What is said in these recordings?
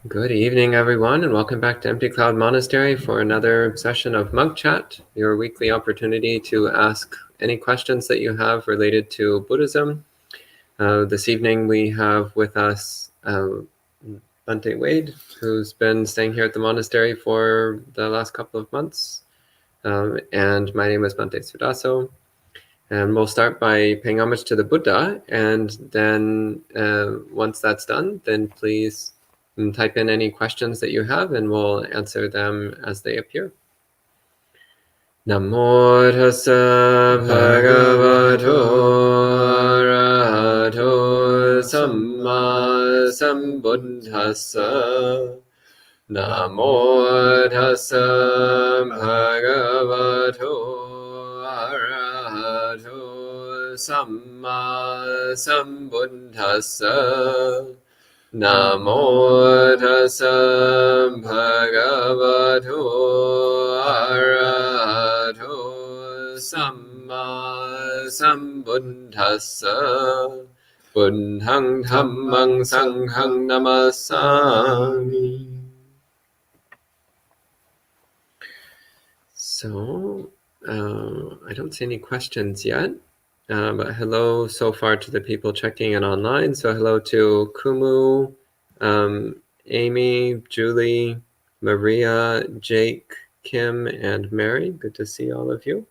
Good evening, everyone, and welcome back to Empty Cloud Monastery for another session of Monk Chat, your weekly opportunity to ask any questions that you have related to Buddhism. This evening we have with us Bhante Wade, who's been staying here at the monastery for the last couple of months. And my name is Bhante Sudaso. And we'll start by paying homage to the Buddha, and then once that's done, then please type in any questions that you have, and we'll answer them as they appear. Namo tassa bhagavato arahato samma sambuddhassa. Namo tassa bhagavato arahato samma sambuddhassa. Namo tassa bhagavato arahato samma sambuddhassa. Buddhang dhammang sanghang namasami. So, I don't see any questions yet, but hello so far to the people checking in online. So hello to Kumu, Amy, Julie, Maria, Jake, Kim, and Mary. Good to see all of you.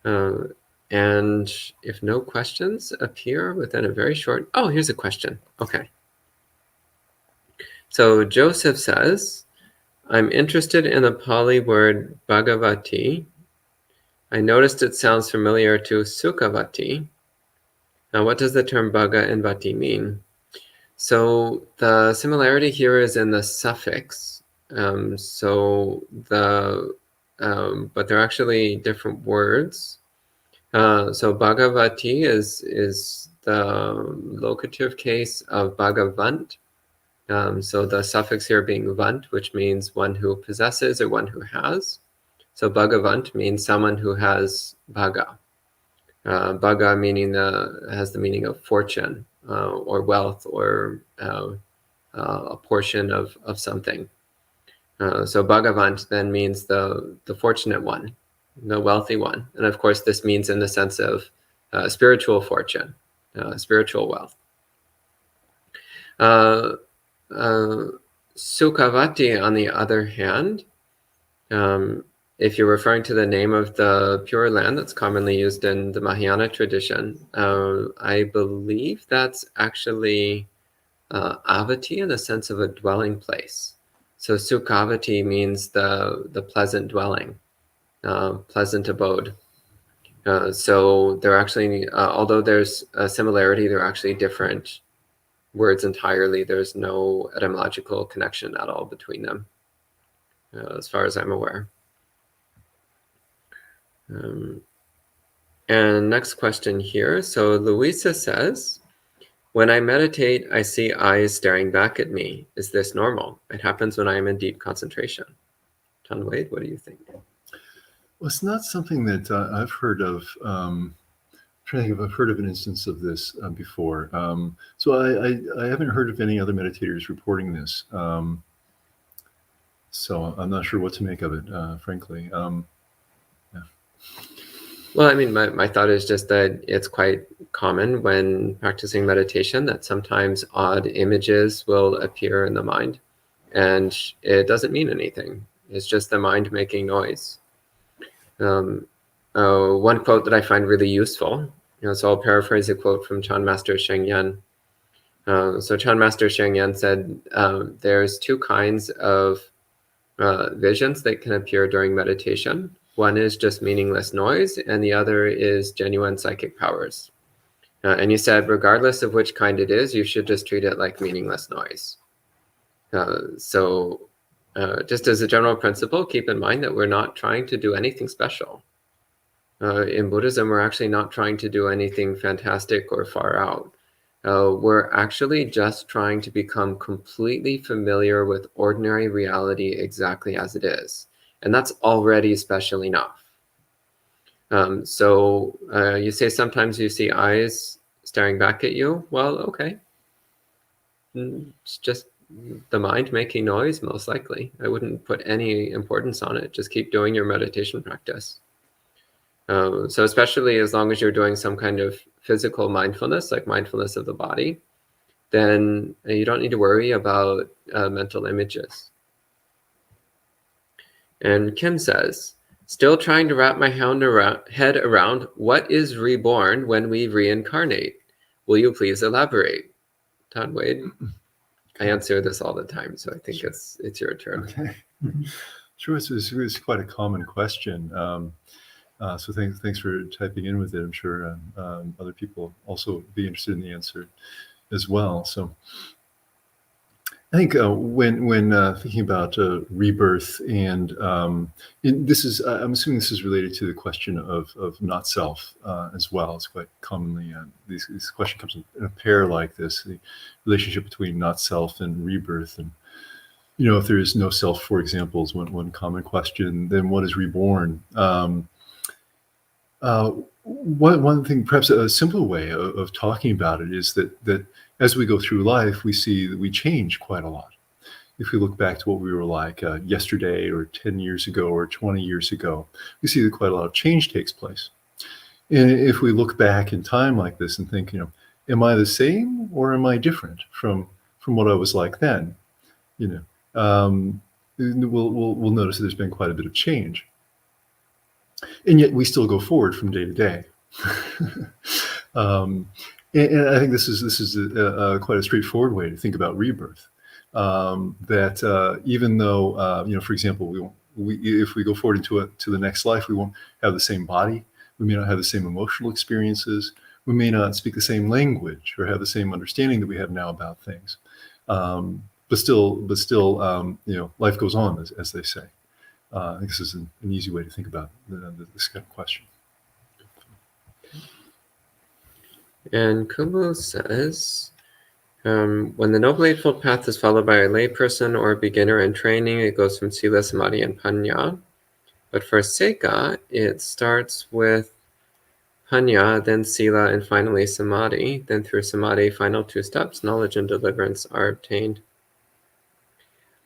And if no questions appear within a very short... Oh, here's a question. Okay. So Joseph says, I'm interested in the Pali word Bhagavati. I noticed it sounds familiar to Sukhavati. Now, what does the term Bhaga and Vati mean? So the similarity here is in the suffix. But they're actually different words. So Bhagavati is the locative case of Bhagavant. So the suffix here being vant, which means one who possesses or one who has. So Bhagavant means someone who has bhaga. Bhaga meaning has the meaning of fortune or wealth or a portion of something. So Bhagavant then means the fortunate one, the wealthy one. And of course, this means in the sense of spiritual fortune, spiritual wealth. Sukhavati, on the other hand, if you're referring to the name of the Pure Land that's commonly used in the Mahayana tradition, I believe that's actually avati in the sense of a dwelling place. So Sukhavati means the pleasant dwelling, pleasant abode. So they're actually, although there's a similarity, they're actually different words entirely. There's no etymological connection at all between them, as far as I'm aware. And next question here. So Louisa says, when I meditate, I see eyes staring back at me. Is this normal? It happens when I am in deep concentration. John Wade, what do you think? Well, it's not something that I've heard of. I'm trying to think if I've heard of an instance of this before. So I haven't heard of any other meditators reporting this. So I'm not sure what to make of it, frankly. Yeah. Well, I mean, my thought is just that it's quite common when practicing meditation that sometimes odd images will appear in the mind, and it doesn't mean anything. It's just the mind making noise. One quote that I find really useful, so I'll paraphrase a quote from Chan Master Sheng Yen. So Chan Master Sheng Yen said, there's two kinds of visions that can appear during meditation. One is just meaningless noise, and the other is genuine psychic powers. And he said, regardless of which kind it is, you should just treat it like meaningless noise. So just as a general principle, keep in mind that we're not trying to do anything special. In Buddhism, we're actually not trying to do anything fantastic or far out. We're actually just trying to become completely familiar with ordinary reality exactly as it is. And that's already special enough. So you say sometimes you see eyes staring back at you. Well, okay. It's just the mind making noise, most likely. I wouldn't put any importance on it. Just keep doing your meditation practice. So especially as long as you're doing some kind of physical mindfulness, like mindfulness of the body, then you don't need to worry about mental images. And Kim says, still trying to wrap my head around what is reborn when we reincarnate. Will you please elaborate? Todd Wade? I answer this all the time, so I think it's your turn. Okay. Sure, it's quite a common question. So thanks for typing in with it. I'm sure other people also be interested in the answer as well. So I think when thinking about rebirth, and this is, I'm assuming this is related to the question of not self as well. It's quite commonly, this question comes in a pair like this, the relationship between not self and rebirth. And, if there is no self, for example, is one common question, then what is reborn? One thing, perhaps a simple way of talking about it, is that as we go through life, we see that we change quite a lot. If we look back to what we were like yesterday, or 10 years ago, or 20 years ago, we see that quite a lot of change takes place. And if we look back in time like this and think, am I the same or am I different from what I was like then? We'll notice that there's been quite a bit of change. And yet we still go forward from day to day. And I think this is quite a straightforward way to think about rebirth. That even though, for example, if we go forward to the next life, we won't have the same body. We may not have the same emotional experiences. We may not speak the same language or have the same understanding that we have now about things. But still, life goes on, as they say. I think this is an easy way to think about this kind of question. And Kumu says, when the Noble Eightfold Path is followed by a layperson or a beginner in training, it goes from Sila, Samadhi, and Panya. But for Seka, it starts with Panya, then Sila, and finally Samadhi. Then through Samadhi, final two steps, knowledge and deliverance are obtained.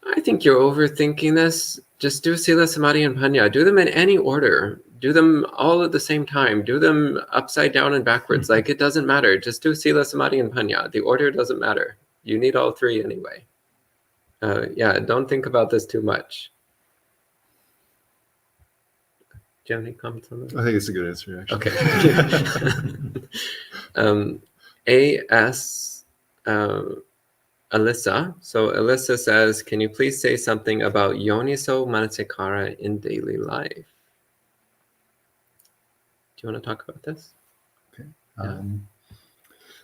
I think you're overthinking this. Just do Sila, Samadhi, and Panya. Do them in any order. Do them all at the same time. Do them upside down and backwards. Like, it doesn't matter. Just do Sila, Samadhi, and Panya. The order doesn't matter. You need all three anyway. Yeah, don't think about this too much. Do you have any comments on this? I think it's a good answer, actually. Okay. A.S. Alyssa. So Alyssa says, can you please say something about yoniso manasikara in daily life? Do you want to talk about this? Okay. Yeah.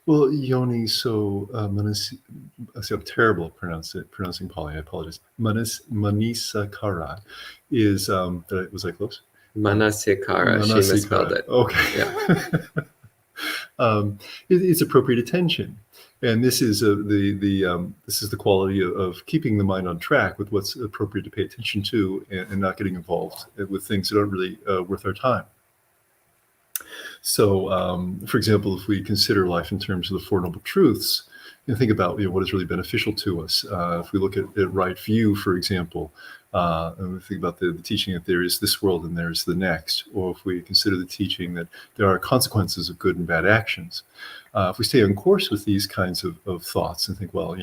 Well, yoniso I'm terrible at pronouncing Pali. I apologize. Manisakara is, was I close? Manasikara. She misspelled it. Okay. Yeah. It's appropriate attention. And this is the quality of keeping the mind on track with what's appropriate to pay attention to, and not getting involved with things that aren't really worth our time. So, for example, if we consider life in terms of the Four Noble Truths, and think about what is really beneficial to us. If we look at right view, for example, and we think about the teaching that there is this world and there is the next, or if we consider the teaching that there are consequences of good and bad actions. If we stay on course with these kinds of thoughts and think, well,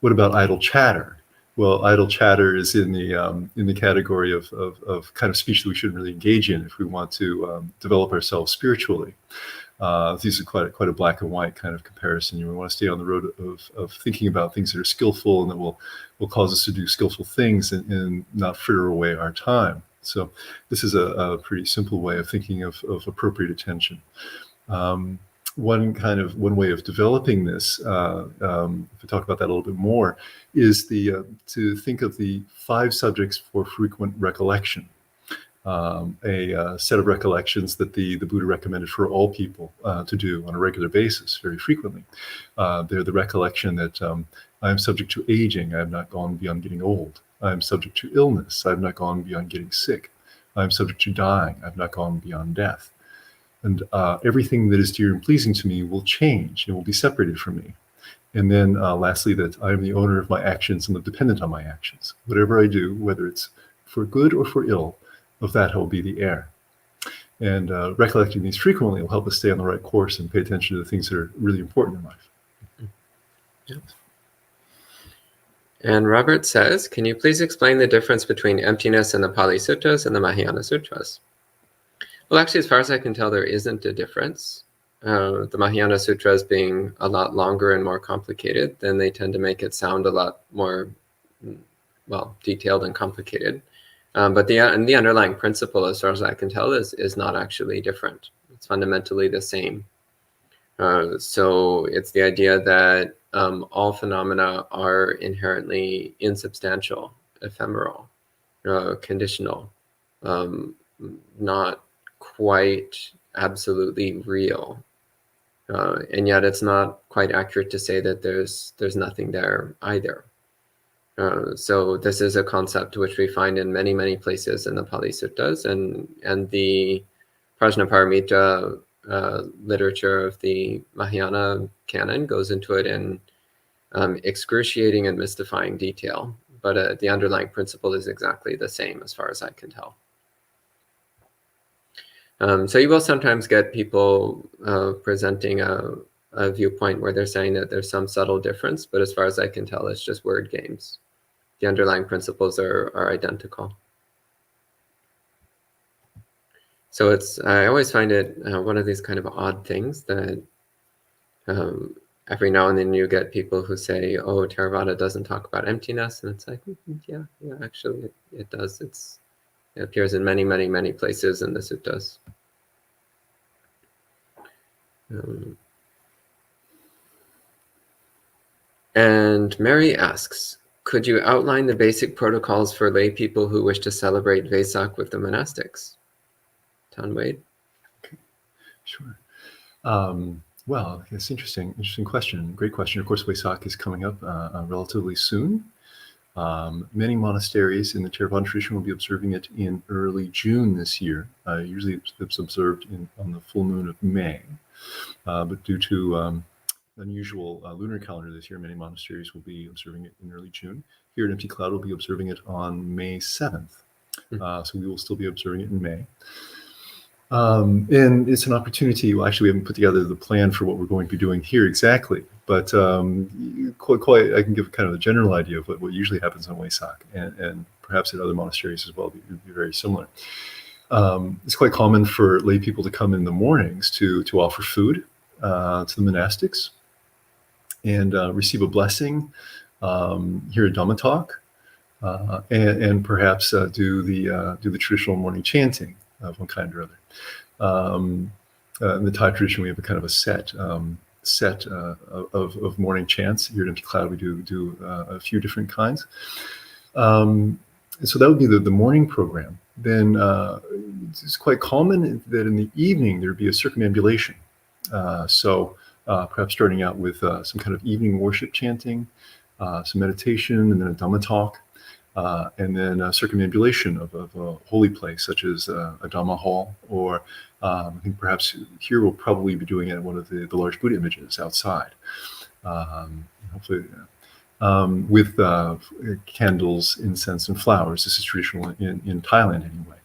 what about idle chatter? Well, idle chatter is in the category of kind of speech that we shouldn't really engage in if we want to develop ourselves spiritually. These are quite a black and white kind of comparison. We want to stay on the road of thinking about things that are skillful and that will cause us to do skillful things and not fritter away our time. So this is a pretty simple way of thinking of appropriate attention. One way of developing this, if we talk about that a little bit more, is to think of the 5 subjects for frequent recollection. A set of recollections that the Buddha recommended for all people to do on a regular basis, very frequently. They're the recollection that I am subject to aging. I have not gone beyond getting old. I am subject to illness. I have not gone beyond getting sick. I am subject to dying. I have not gone beyond death. And everything that is dear and pleasing to me will change and will be separated from me. And then lastly, that I am the owner of my actions and I'm dependent on my actions. Whatever I do, whether it's for good or for ill, of that I will be the heir. And recollecting these frequently will help us stay on the right course and pay attention to the things that are really important in life. Yes. And Robert says, can you please explain the difference between emptiness in the Polycyptus and the Mahayana Sutras? Well, actually, as far as I can tell, there isn't a difference. The Mahayana Sutras being a lot longer and more complicated, then they tend to make it sound a lot more, well, detailed and complicated. But the underlying principle, as far as I can tell, is not actually different. It's fundamentally the same. So it's the idea that all phenomena are inherently insubstantial, ephemeral, conditional, not quite absolutely real. And yet it's not quite accurate to say that there's nothing there either. So this is a concept which we find in many, many places in the Pali Suttas, and the Prajnaparamita literature of the Mahayana canon goes into it in excruciating and mystifying detail. But the underlying principle is exactly the same as far as I can tell. So you will sometimes get people presenting a viewpoint where they're saying that there's some subtle difference, but as far as I can tell, it's just word games. The underlying principles are identical. So I always find it one of these kind of odd things that every now and then you get people who say, oh, Theravada doesn't talk about emptiness. And it's like, yeah, actually it does. It appears in many, many, many places in the suttas. And Mary asks, could you outline the basic protocols for lay people who wish to celebrate Vesak with the monastics? Tom Wade? Okay, sure. Well, it's interesting question. Great question. Of course, Vesak is coming up relatively soon. Many monasteries in the Theravada tradition will be observing it in early June this year. Usually it's observed on the full moon of May. But due to unusual lunar calendar this year, many monasteries will be observing it in early June. Here at Empty Cloud, we'll be observing it on May 7th. So we will still be observing it in May. And it's an opportunity. Well, actually, we haven't put together the plan for what we're going to be doing here exactly, but I can give kind of a general idea of what usually happens on Vesak, and perhaps at other monasteries as well. It would be very similar. It's quite common for lay people to come in the mornings to offer food to the monastics and receive a blessing, hear a Dhamma talk, and perhaps do the traditional morning chanting of one kind or other. In the Thai tradition, we have a kind of a set of morning chants. Here at Empty Cloud, we do a few different kinds. So that would be the morning program. Then it's quite common that in the evening there would be a circumambulation. So perhaps starting out with some kind of evening worship chanting, some meditation, and then a Dhamma talk. And then a circumambulation of a holy place, such as a Dhamma hall, or I think perhaps here we'll probably be doing it at one of the large Buddha images outside, hopefully with candles, incense, and flowers. This is traditional in Thailand anyway.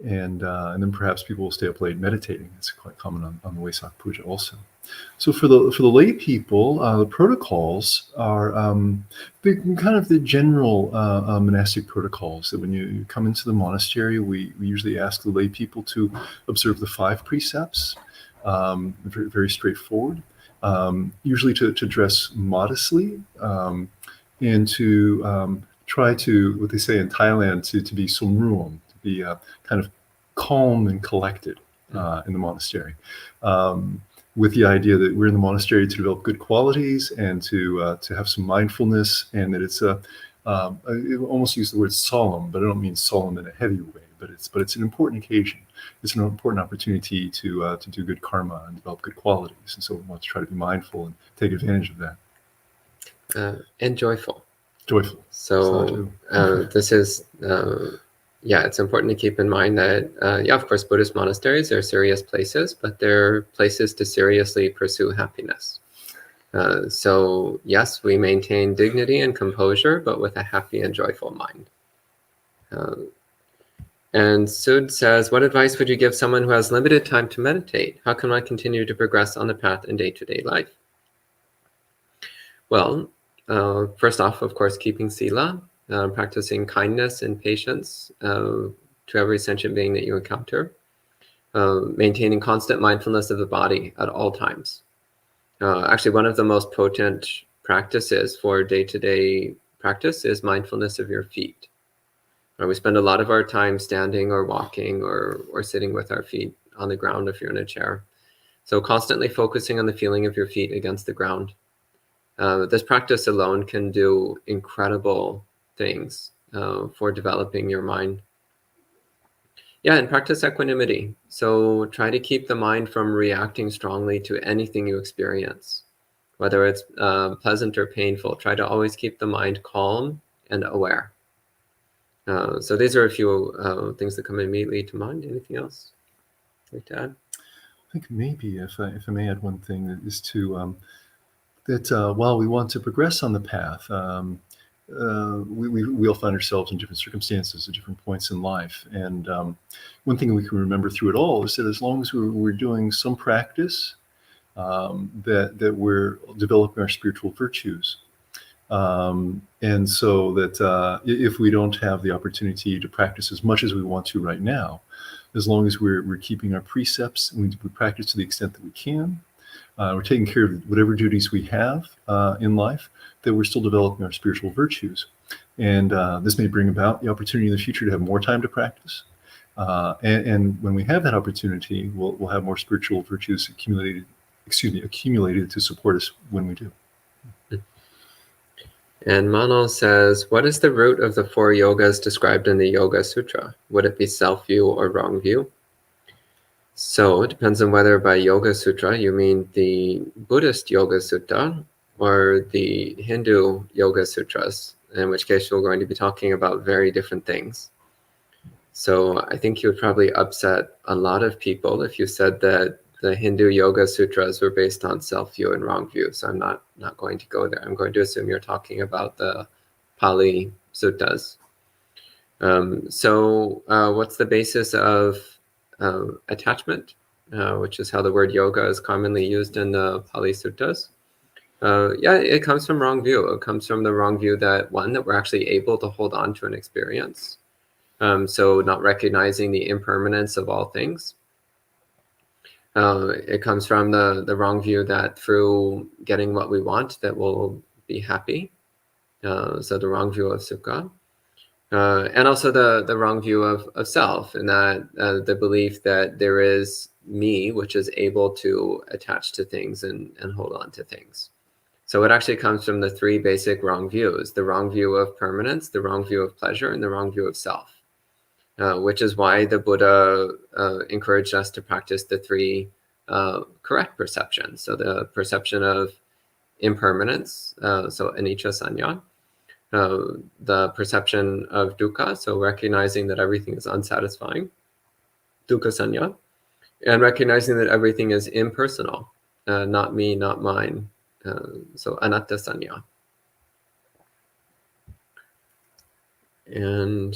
And then perhaps people will stay up late meditating. It's quite common on the Vesak Puja also. So for the lay people, the protocols are kind of the general monastic protocols. That when you come into the monastery, we usually ask the lay people to observe the 5 precepts, very, very straightforward. Usually to dress modestly and to try to, what they say in Thailand, to be somruam, to be kind of calm and collected in the monastery. With the idea that we're in the monastery to develop good qualities and to have some mindfulness, and that it's I almost use the word solemn, but I don't mean solemn in a heavy way. But it's an important occasion. It's an important opportunity to do good karma and develop good qualities, and so we want to try to be mindful and take advantage of that. And joyful. Joyful. So this is. It's important to keep in mind that, of course, Buddhist monasteries are serious places, but they're places to seriously pursue happiness. So yes, we maintain dignity and composure, but with a happy and joyful mind. And Sud says, what advice would you give someone who has limited time to meditate? How can one continue to progress on the path in day-to-day life? Well, first off, of course, keeping sila, practicing kindness and patience to every sentient being that you encounter, maintaining constant mindfulness of the body at all times. Actually, one of the most potent practices for day-to-day practice is mindfulness of your feet. We spend a lot of our time standing or walking or sitting with our feet on the ground if you're in a chair. So constantly focusing on the feeling of your feet against the ground. This practice alone can do incredible things for developing your mind. Yeah, and practice equanimity. So try to keep the mind from reacting strongly to anything you experience, whether it's pleasant or painful. Try to always keep the mind calm and aware. So these are a few things that come immediately to mind. Anything else you'd like to add? I think maybe if I may add one thing, that is to that while we want to progress on the path, we all find ourselves in different circumstances at different points in life. And one thing we can remember through it all is that as long as we're doing some practice, that we're developing our spiritual virtues. And so that if we don't have the opportunity to practice as much as we want to right now, as long as we're keeping our precepts, we practice to the extent that we can, we're taking care of whatever duties we have in life, that we're still developing our spiritual virtues. And this may bring about the opportunity in the future to have more time to practice. And when we have that opportunity, we'll have more spiritual virtues accumulated to support us when we do. And Manal says, what is the root of the 4 yogas described in the Yoga Sutra? Would it be self-view or wrong view? So it depends on whether by Yoga Sutra you mean the Buddhist Yoga Sutta or the Hindu Yoga Sutras, in which case we're going to be talking about very different things. So I think you would probably upset a lot of people if you said that the Hindu Yoga Sutras were based on self-view and wrong view. So I'm not going to go there. I'm going to assume you're talking about the Pali Suttas. So what's the basis of attachment, which is how the word yoga is commonly used in the Pali Suttas? Yeah, it comes from wrong view. It comes from the wrong view that, one, that we're actually able to hold on to an experience. So not recognizing the impermanence of all things. It comes from the wrong view that through getting what we want, that we'll be happy. So the wrong view of sukha. And also the wrong view of self, and that the belief that there is me, which is able to attach to things and hold on to things. So it actually comes from the 3 basic wrong views: the wrong view of permanence, the wrong view of pleasure, and the wrong view of self. Which is why the Buddha encouraged us to practice the 3 correct perceptions. So the perception of impermanence, so anicca sanya, the perception of dukkha, so recognizing that everything is unsatisfying, dukkha sanya, and recognizing that everything is impersonal, not me, not mine, so anatta sanya. And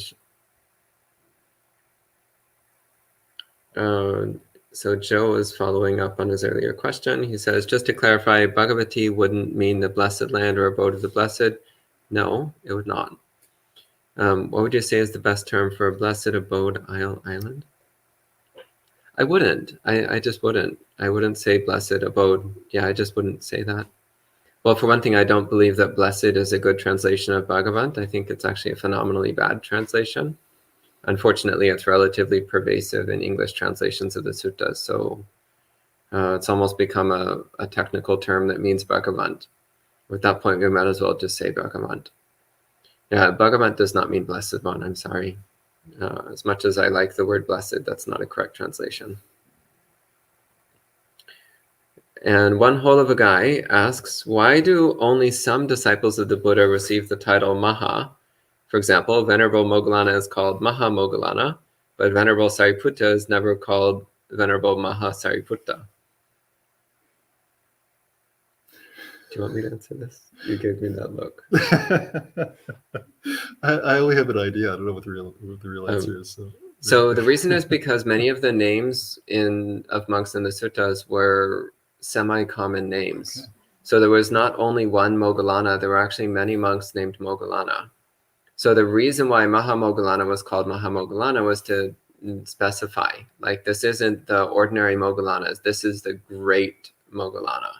so Joe is following up on his earlier question. He says, just to clarify, Bhagavati wouldn't mean the blessed land or abode of the blessed. No, it would not. What would you say is the best term for a blessed abode island? I wouldn't. I just wouldn't. I wouldn't say blessed abode. Yeah, I just wouldn't say that. Well, for one thing, I don't believe that blessed is a good translation of Bhagavat. I think it's actually a phenomenally bad translation. Unfortunately, it's relatively pervasive in English translations of the suttas, so it's almost become a technical term that means Bhagavat. At that point, we might as well just say Bhagavat. Yeah, Bhagavat does not mean blessed one, I'm sorry. As much as I like the word blessed, that's not a correct translation. And one hole of a guy asks, why do only some disciples of the Buddha receive the title Maha? For example, Venerable Moggallana is called Maha Moggallana, but Venerable Sariputta is never called Venerable Maha Sariputta. Do you want me to answer this? You gave me that look. I only have an idea. I don't know what the real answer is. So the reason is because many of the names of monks in the suttas were semi-common names. Okay. So there was not only one Moggallana, there were actually many monks named Moggallana. So the reason why Maha Moggallana was called Maha Moggallana was to specify, like, this isn't the ordinary Moggallanas, this is the great Moggallana,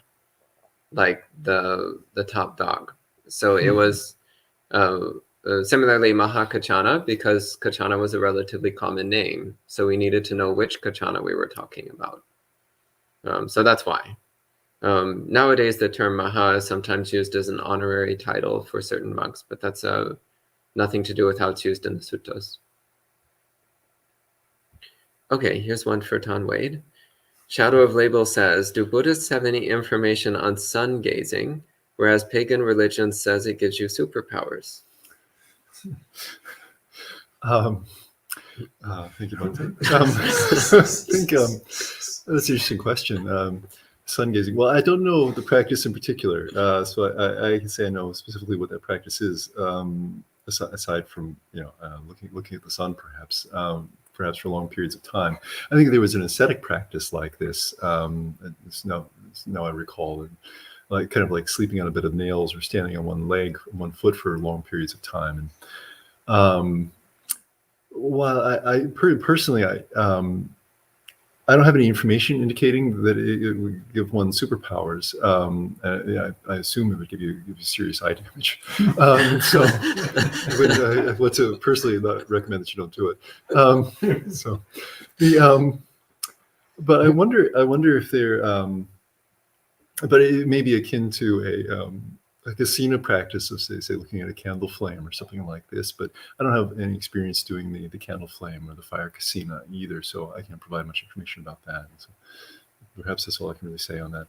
like the top dog. So it was similarly Maha Kachana, because Kachana was a relatively common name. So we needed to know which Kachana we were talking about. So that's why. Nowadays, the term Maha is sometimes used as an honorary title for certain monks, but that's nothing to do with how it's used in the suttas. Okay, here's one for Tan Wade. Shadow of Label says, do Buddhists have any information on sun gazing, whereas pagan religion says it gives you superpowers? Thank you, Bhante. I think that's an interesting question. Sun gazing. Well, I don't know the practice in particular, so I can say I know specifically what that practice is. Aside from looking at the sun, perhaps for long periods of time. I think there was an ascetic practice like this. Now I recall, like kind of like sleeping on a bed of nails or standing on one foot for long periods of time. And while I personally, I don't have any information indicating that it would give one superpowers. I assume it would give you serious eye damage. So I would to personally not recommend that you don't do it. But I wonder if they're, but it may be akin to a casino practice of say looking at a candle flame or something like this, but I don't have any experience doing the candle flame or the fire casino either, so I can't provide much information about that. So perhaps that's all I can really say on that.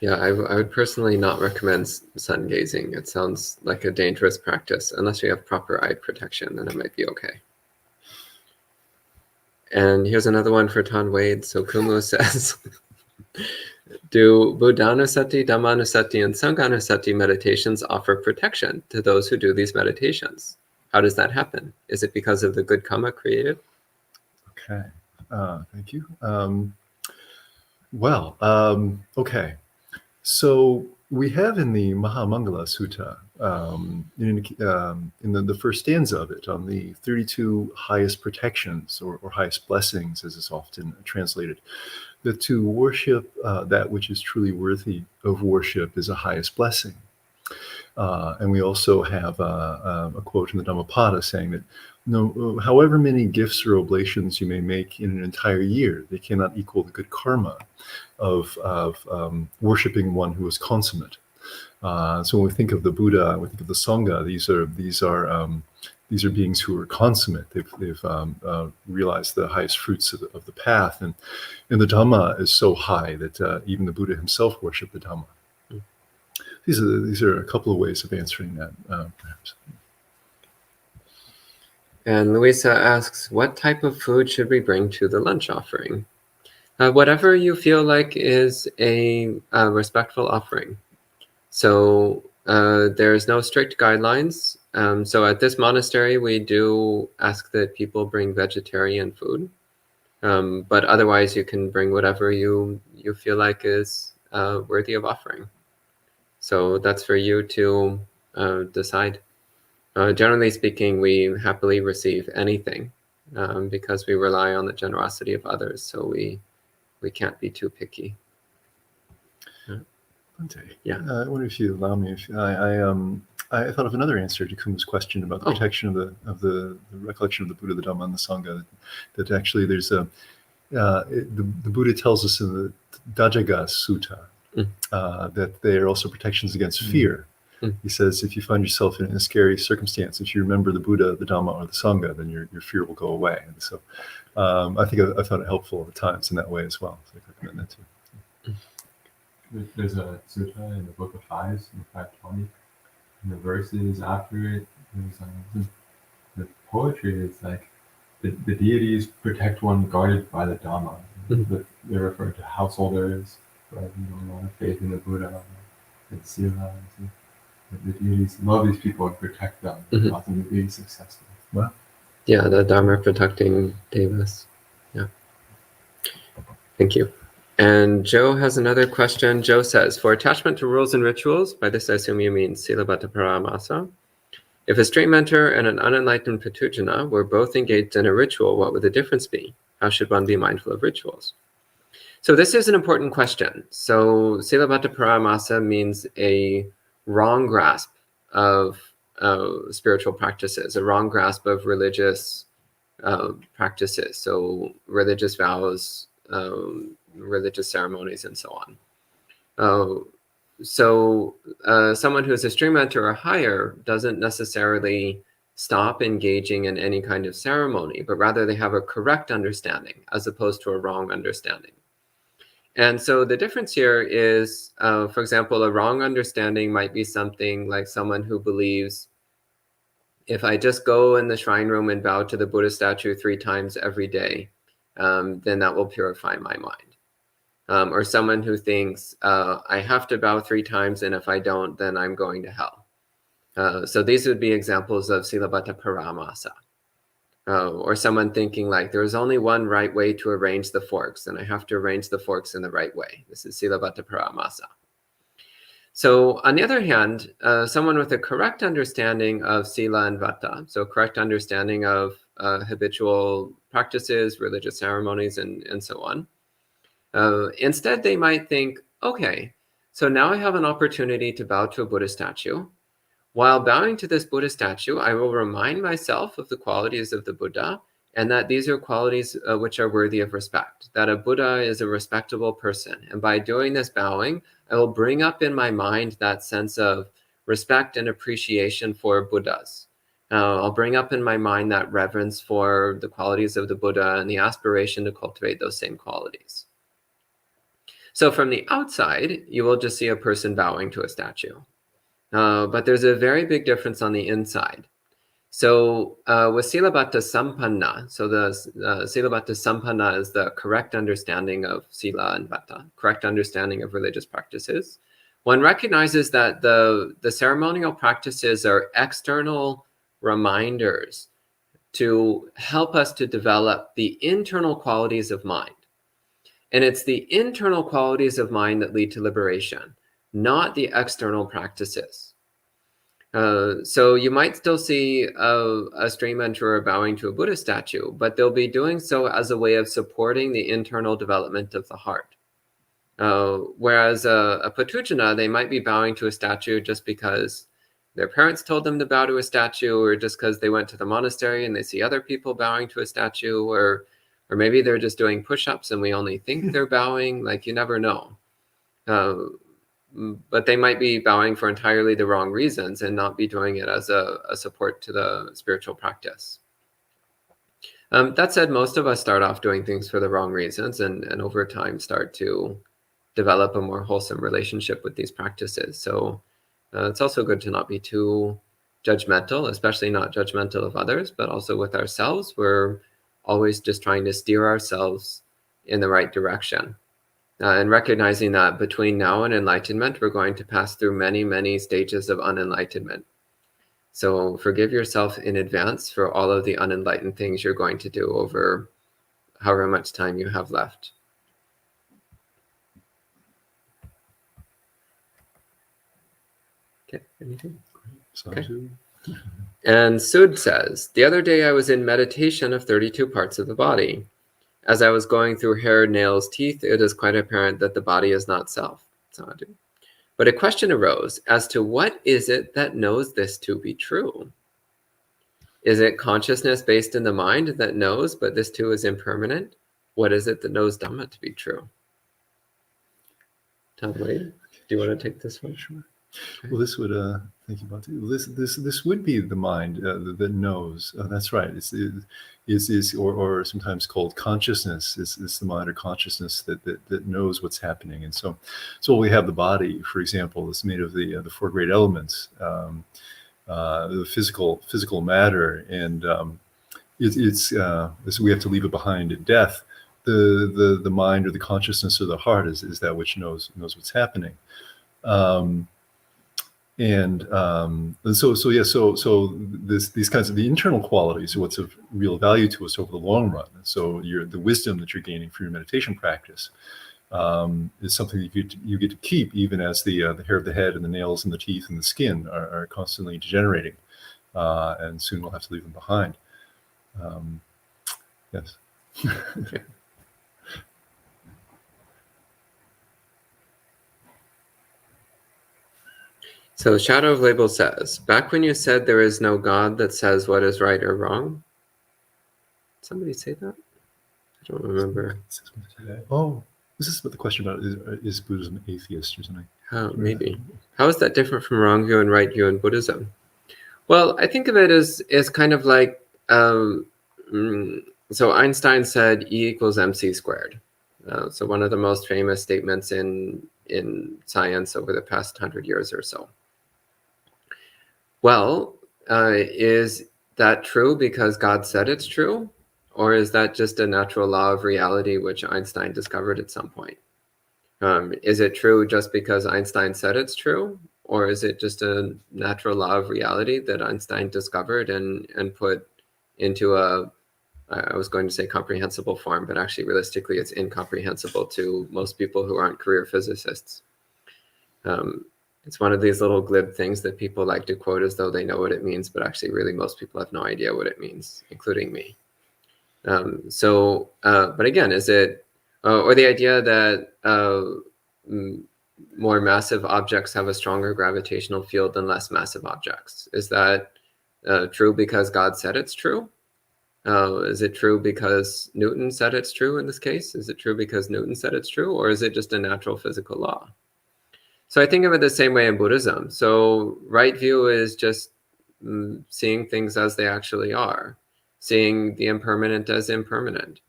Yeah, I would personally not recommend sun gazing. It sounds like a dangerous practice. Unless you have proper eye protection, then it might be okay. And here's another one for Tan Wade. So Kumu says, do Buddhanusati, Dhammanusati, and Sanghanusati meditations offer protection to those who do these meditations? How does that happen? Is it because of the good karma created? Okay, thank you. Okay. So we have in the Mahamangala Sutta, in the first stanza of it, on the 32 highest protections or highest blessings, as is often translated, that to worship that which is truly worthy of worship is a highest blessing. And we also have a quote in the Dhammapada saying that however many gifts or oblations you may make in an entire year, they cannot equal the good karma of worshiping one who is consummate. So when we think of the Buddha, we think of the Sangha. These are beings who are consummate. They've realized the highest fruits of the path, and the Dhamma is so high that even the Buddha himself worshipped the Dhamma. These are a couple of ways of answering that, perhaps. And Louisa asks, what type of food should we bring to the lunch offering? Whatever you feel like is a respectful offering. So there's no strict guidelines. So at this monastery, we do ask that people bring vegetarian food. But otherwise, you can bring whatever you feel like is worthy of offering. So that's for you to decide. Generally speaking, we happily receive anything because we rely on the generosity of others. So we can't be too picky. Yeah. I wonder if you allow me. I thought of another answer to Kuma's question about the protection of the recollection of the Buddha, the Dhamma, and the Sangha. That actually there's the Buddha tells us in the Dajaga Sutta that they are also protections against fear. He says, if you find yourself in a scary circumstance, if you remember the Buddha, the Dhamma, or the Sangha, then your fear will go away. And so I think I found it helpful at times in that way as well. So I recommend that too. There's a sutta in the Book of Fives, in 520, and the verses after it, the poetry is like, the deities protect one guarded by the Dhamma. They refer to householders, right? A lot of faith in the Buddha. and Sila, the deities love these people and protect them, allow them to be successful. Wow. Yeah, the Dharma protecting devas. Yeah. Thank you. And Joe has another question. Joe says, for attachment to rules and rituals, by this I assume you mean Silabhata Paramasa, if a stream mentor and an unenlightened Patujana were both engaged in a ritual, what would the difference be? How should one be mindful of rituals? So this is an important question. So Silabhata Paramasa means a wrong grasp of spiritual practices, a wrong grasp of religious practices. So religious vows, religious ceremonies, and so on. Someone who is a stream mentor or higher doesn't necessarily stop engaging in any kind of ceremony, but rather they have a correct understanding as opposed to a wrong understanding. And so the difference here is, for example, a wrong understanding might be something like someone who believes, if I just go in the shrine room and bow to the Buddha statue 3 times every day, then that will purify my mind. Or someone who thinks, I have to bow 3 times, and if I don't, then I'm going to hell. So these would be examples of Silabhata Paramasa. Or someone thinking like, there's only one right way to arrange the forks, and I have to arrange the forks in the right way. This is Silabhata Paramasa. So on the other hand, someone with a correct understanding of Sila and Vata, so correct understanding of habitual practices, religious ceremonies, and so on, instead they might think, okay, so now I have an opportunity to bow to a Buddha statue. While bowing to this Buddha statue, I will remind myself of the qualities of the Buddha, and that these are qualities which are worthy of respect, that a Buddha is a respectable person. And by doing this bowing, I will bring up in my mind that sense of respect and appreciation for Buddhas. I'll bring up in my mind that reverence for the qualities of the Buddha and the aspiration to cultivate those same qualities. So from the outside, you will just see a person bowing to a statue. But there's a very big difference on the inside. So with Silabhata Sampanna, so the Silabhata Sampanna is the correct understanding of Sila and Vata, correct understanding of religious practices. One recognizes that the ceremonial practices are external reminders to help us to develop the internal qualities of mind. And it's the internal qualities of mind that lead to liberation, not the external practices. So you might still see a stream mentor bowing to a Buddha statue, but they'll be doing so as a way of supporting the internal development of the heart. Whereas a Patujana, they might be bowing to a statue just because their parents told them to bow to a statue, or just because they went to the monastery and they see other people bowing to a statue, or maybe they're just doing push-ups and we only think they're bowing. Like, you never know. But they might be bowing for entirely the wrong reasons and not be doing it as a support to the spiritual practice. That said, most of us start off doing things for the wrong reasons, and over time start to develop a more wholesome relationship with these practices. So it's also good to not be too judgmental, especially not judgmental of others, but also with ourselves. We're always just trying to steer ourselves in the right direction. And recognizing that between now and enlightenment, we're going to pass through many, many stages of unenlightenment. So forgive yourself in advance for all of the unenlightened things you're going to do over however much time you have left. Okay, anything? Okay. And Sud says, the other day I was in meditation of 32 parts of the body. As I was going through hair, nails, teeth, it is quite apparent that the body is not self. But a question arose as to what is it that knows this to be true? Is it consciousness based in the mind that knows, but this too is impermanent? What is it that knows Dhamma to be true? Tom Wade, do you want to take this one? Sure. Well, this would thank you, Bhante. This would be the mind that knows. That's right. Is or sometimes called consciousness. Is the mind or consciousness that knows what's happening. And so we have the body, for example, is made of the 4 great elements, the physical matter, and so we have to leave it behind at death. The mind or the consciousness or the heart is that which knows what's happening. And so these kinds of the internal qualities are what's of real value to us over the long run. And so the wisdom that you're gaining from your meditation practice is something that you get to keep, even as the hair of the head and the nails and the teeth and the skin are constantly degenerating, and soon we'll have to leave them behind. Yes. Okay. So Shadow of Label says, back when you said there is no God that says what is right or wrong. Did somebody say that? I don't remember. Oh, this is what the question about is Buddhism atheist or something? Maybe. How is that different from wrong view and right view in Buddhism? Well, I think of it as kind of like, so Einstein said E equals mc squared. So one of the most famous statements in science over the past 100 years or so. Well, is that true because God said it's true? Or is that just a natural law of reality which Einstein discovered at some point? Is it true just because Einstein said it's true? Or is it just a natural law of reality that Einstein discovered and put into I was going to say comprehensible form, but actually realistically it's incomprehensible to most people who aren't career physicists. It's one of these little glib things that people like to quote as though they know what it means, but actually really most people have no idea what it means, including me. But again, is it, or the idea that more massive objects have a stronger gravitational field than less massive objects? Is that true because God said it's true? Is it true because Newton said it's true in this case? Is it true because Newton said it's true? Or is it just a natural physical law? So I think of it the same way in Buddhism. So right view is just seeing things as they actually are, seeing the impermanent as impermanent,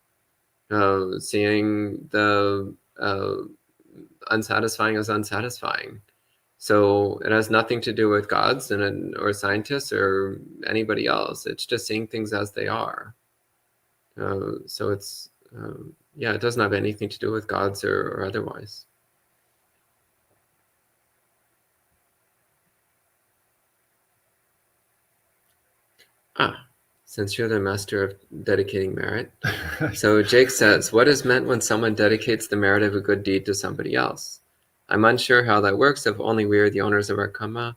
seeing the unsatisfying as unsatisfying. So it has nothing to do with gods or scientists or anybody else. It's just seeing things as they are. So it's, yeah, it doesn't have anything to do with gods or otherwise. Since you're the master of dedicating merit. So Jake says, what is meant when someone dedicates the merit of a good deed to somebody else? I'm unsure how that works, if only we are the owners of our karma.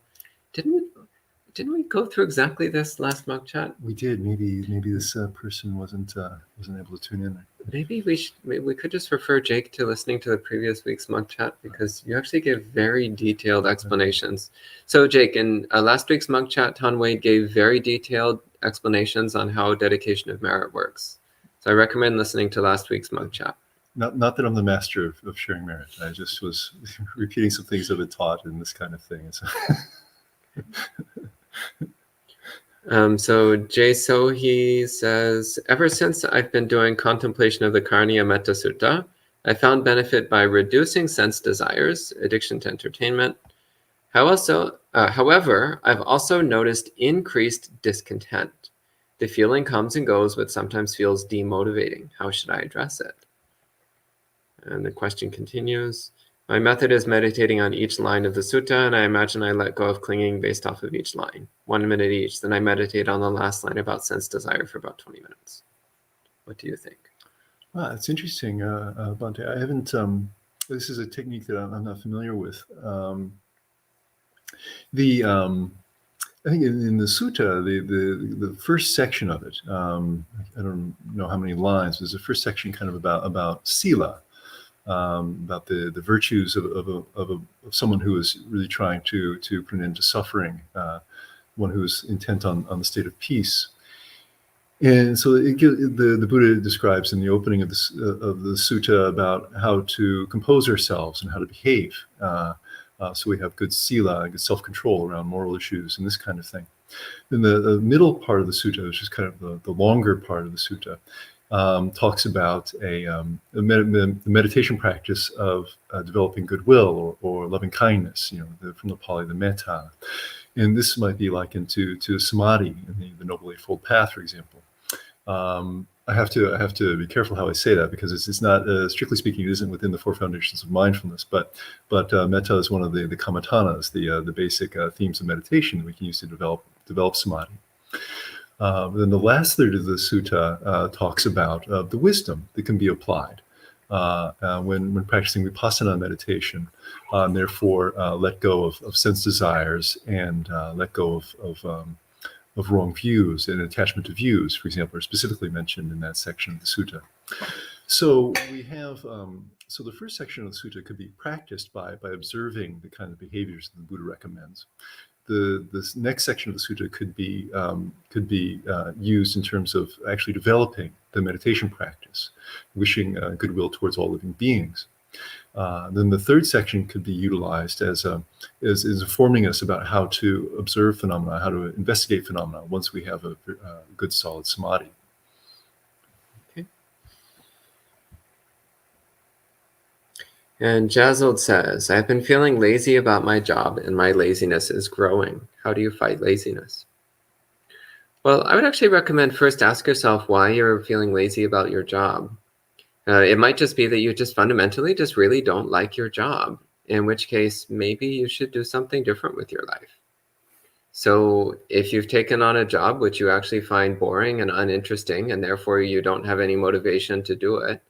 Didn't we go through exactly this last mug chat? We did. Maybe this person wasn't able to tune in. Maybe we could just refer Jake to listening to the previous week's mug chat, because you actually gave very detailed explanations. So Jake, in last week's mug chat, Tan Wade gave very detailed explanations on how dedication of merit works. So I recommend listening to last week's mug chat. Not that I'm the master of sharing merit. I just was repeating some things I've been taught and this kind of thing. So Jay Sohi says, ever since I've been doing contemplation of the Karniya Metta Sutta, I found benefit by reducing sense desires, addiction to entertainment. However, I've also noticed increased discontent. The feeling comes and goes, but sometimes feels demotivating. How should I address it? And the question continues. My method is meditating on each line of the sutta, and I imagine I let go of clinging based off of each line, 1 minute each. Then I meditate on the last line about sense desire for about 20 minutes. What do you think? Wow, that's interesting, Bhante. I haven't, this is a technique that I'm not familiar with. I think in the sutta, the first section of it, I don't know how many lines, there's the first section kind of about sila, about the virtues of someone who is really trying to put an end to suffering, one who is intent on the state of peace. And so the Buddha describes in the opening of the sutta about how to compose ourselves and how to behave. So we have good sila, good self-control around moral issues and this kind of thing. Then the middle part of the sutta, which is kind of the longer part of the sutta, talks about the meditation practice of developing goodwill or loving kindness, from the Pali, the metta. And this might be likened to samadhi in the Noble Eightfold Path, for example. I have to be careful how I say that, because it's not, strictly speaking, it isn't within the four foundations of mindfulness. But metta is one of the kamatanas, the basic themes of meditation that we can use to develop samadhi. Then the last third of the sutta talks about the wisdom that can be applied when practicing vipassana meditation. And therefore, let go of sense desires and let go of wrong views and attachment to views, for example, are specifically mentioned in that section of the sutta. So we have, so the first section of the sutta could be practiced by observing the kind of behaviors that the Buddha recommends. This next section of the sutta could be used in terms of actually developing the meditation practice, wishing goodwill towards all living beings. Then the third section could be utilized as informing us about how to observe phenomena, how to investigate phenomena once we have a good solid samadhi. Okay. And Jazold says, I've been feeling lazy about my job and my laziness is growing. How do you fight laziness? Well, I would actually recommend first ask yourself why you're feeling lazy about your job. It might just be that you just fundamentally just really don't like your job, in which case maybe you should do something different with your life. So if you've taken on a job which you actually find boring and uninteresting, and therefore you don't have any motivation to do it,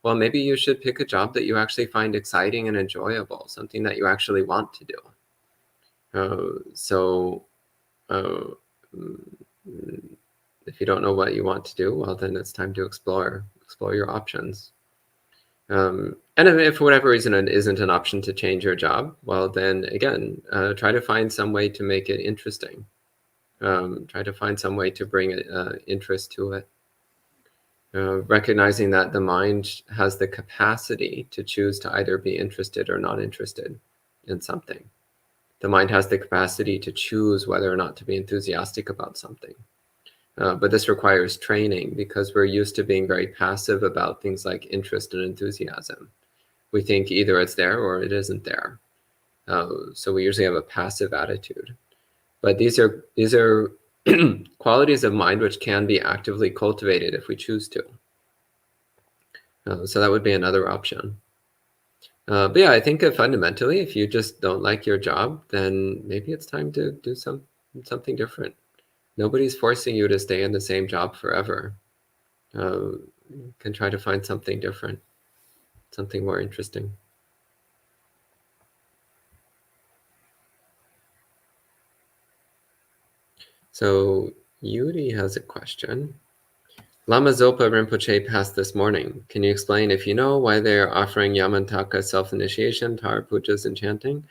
well, maybe you should pick a job that you actually find exciting and enjoyable, something that you actually want to do. If you don't know what you want to do, well, then it's time to explore your options. And if for whatever reason it isn't an option to change your job, well, then again, try to find some way to make it interesting. Try to find some way to bring interest to it. Recognizing that the mind has the capacity to choose to either be interested or not interested in something. The mind has the capacity to choose whether or not to be enthusiastic about something. But this requires training, because we're used to being very passive about things like interest and enthusiasm. We think either it's there or it isn't there. So we usually have a passive attitude. But these are qualities of mind which can be actively cultivated if we choose to. So that would be another option. But yeah, I think fundamentally, if you just don't like your job, then maybe it's time to do something different. Nobody's forcing you to stay in the same job forever. You can try to find something different, something more interesting. So Yuri has a question. Lama Zopa Rinpoche passed this morning. Can you explain, if you know, why they're offering Yamantaka self-initiation, Tara pujas, and chanting?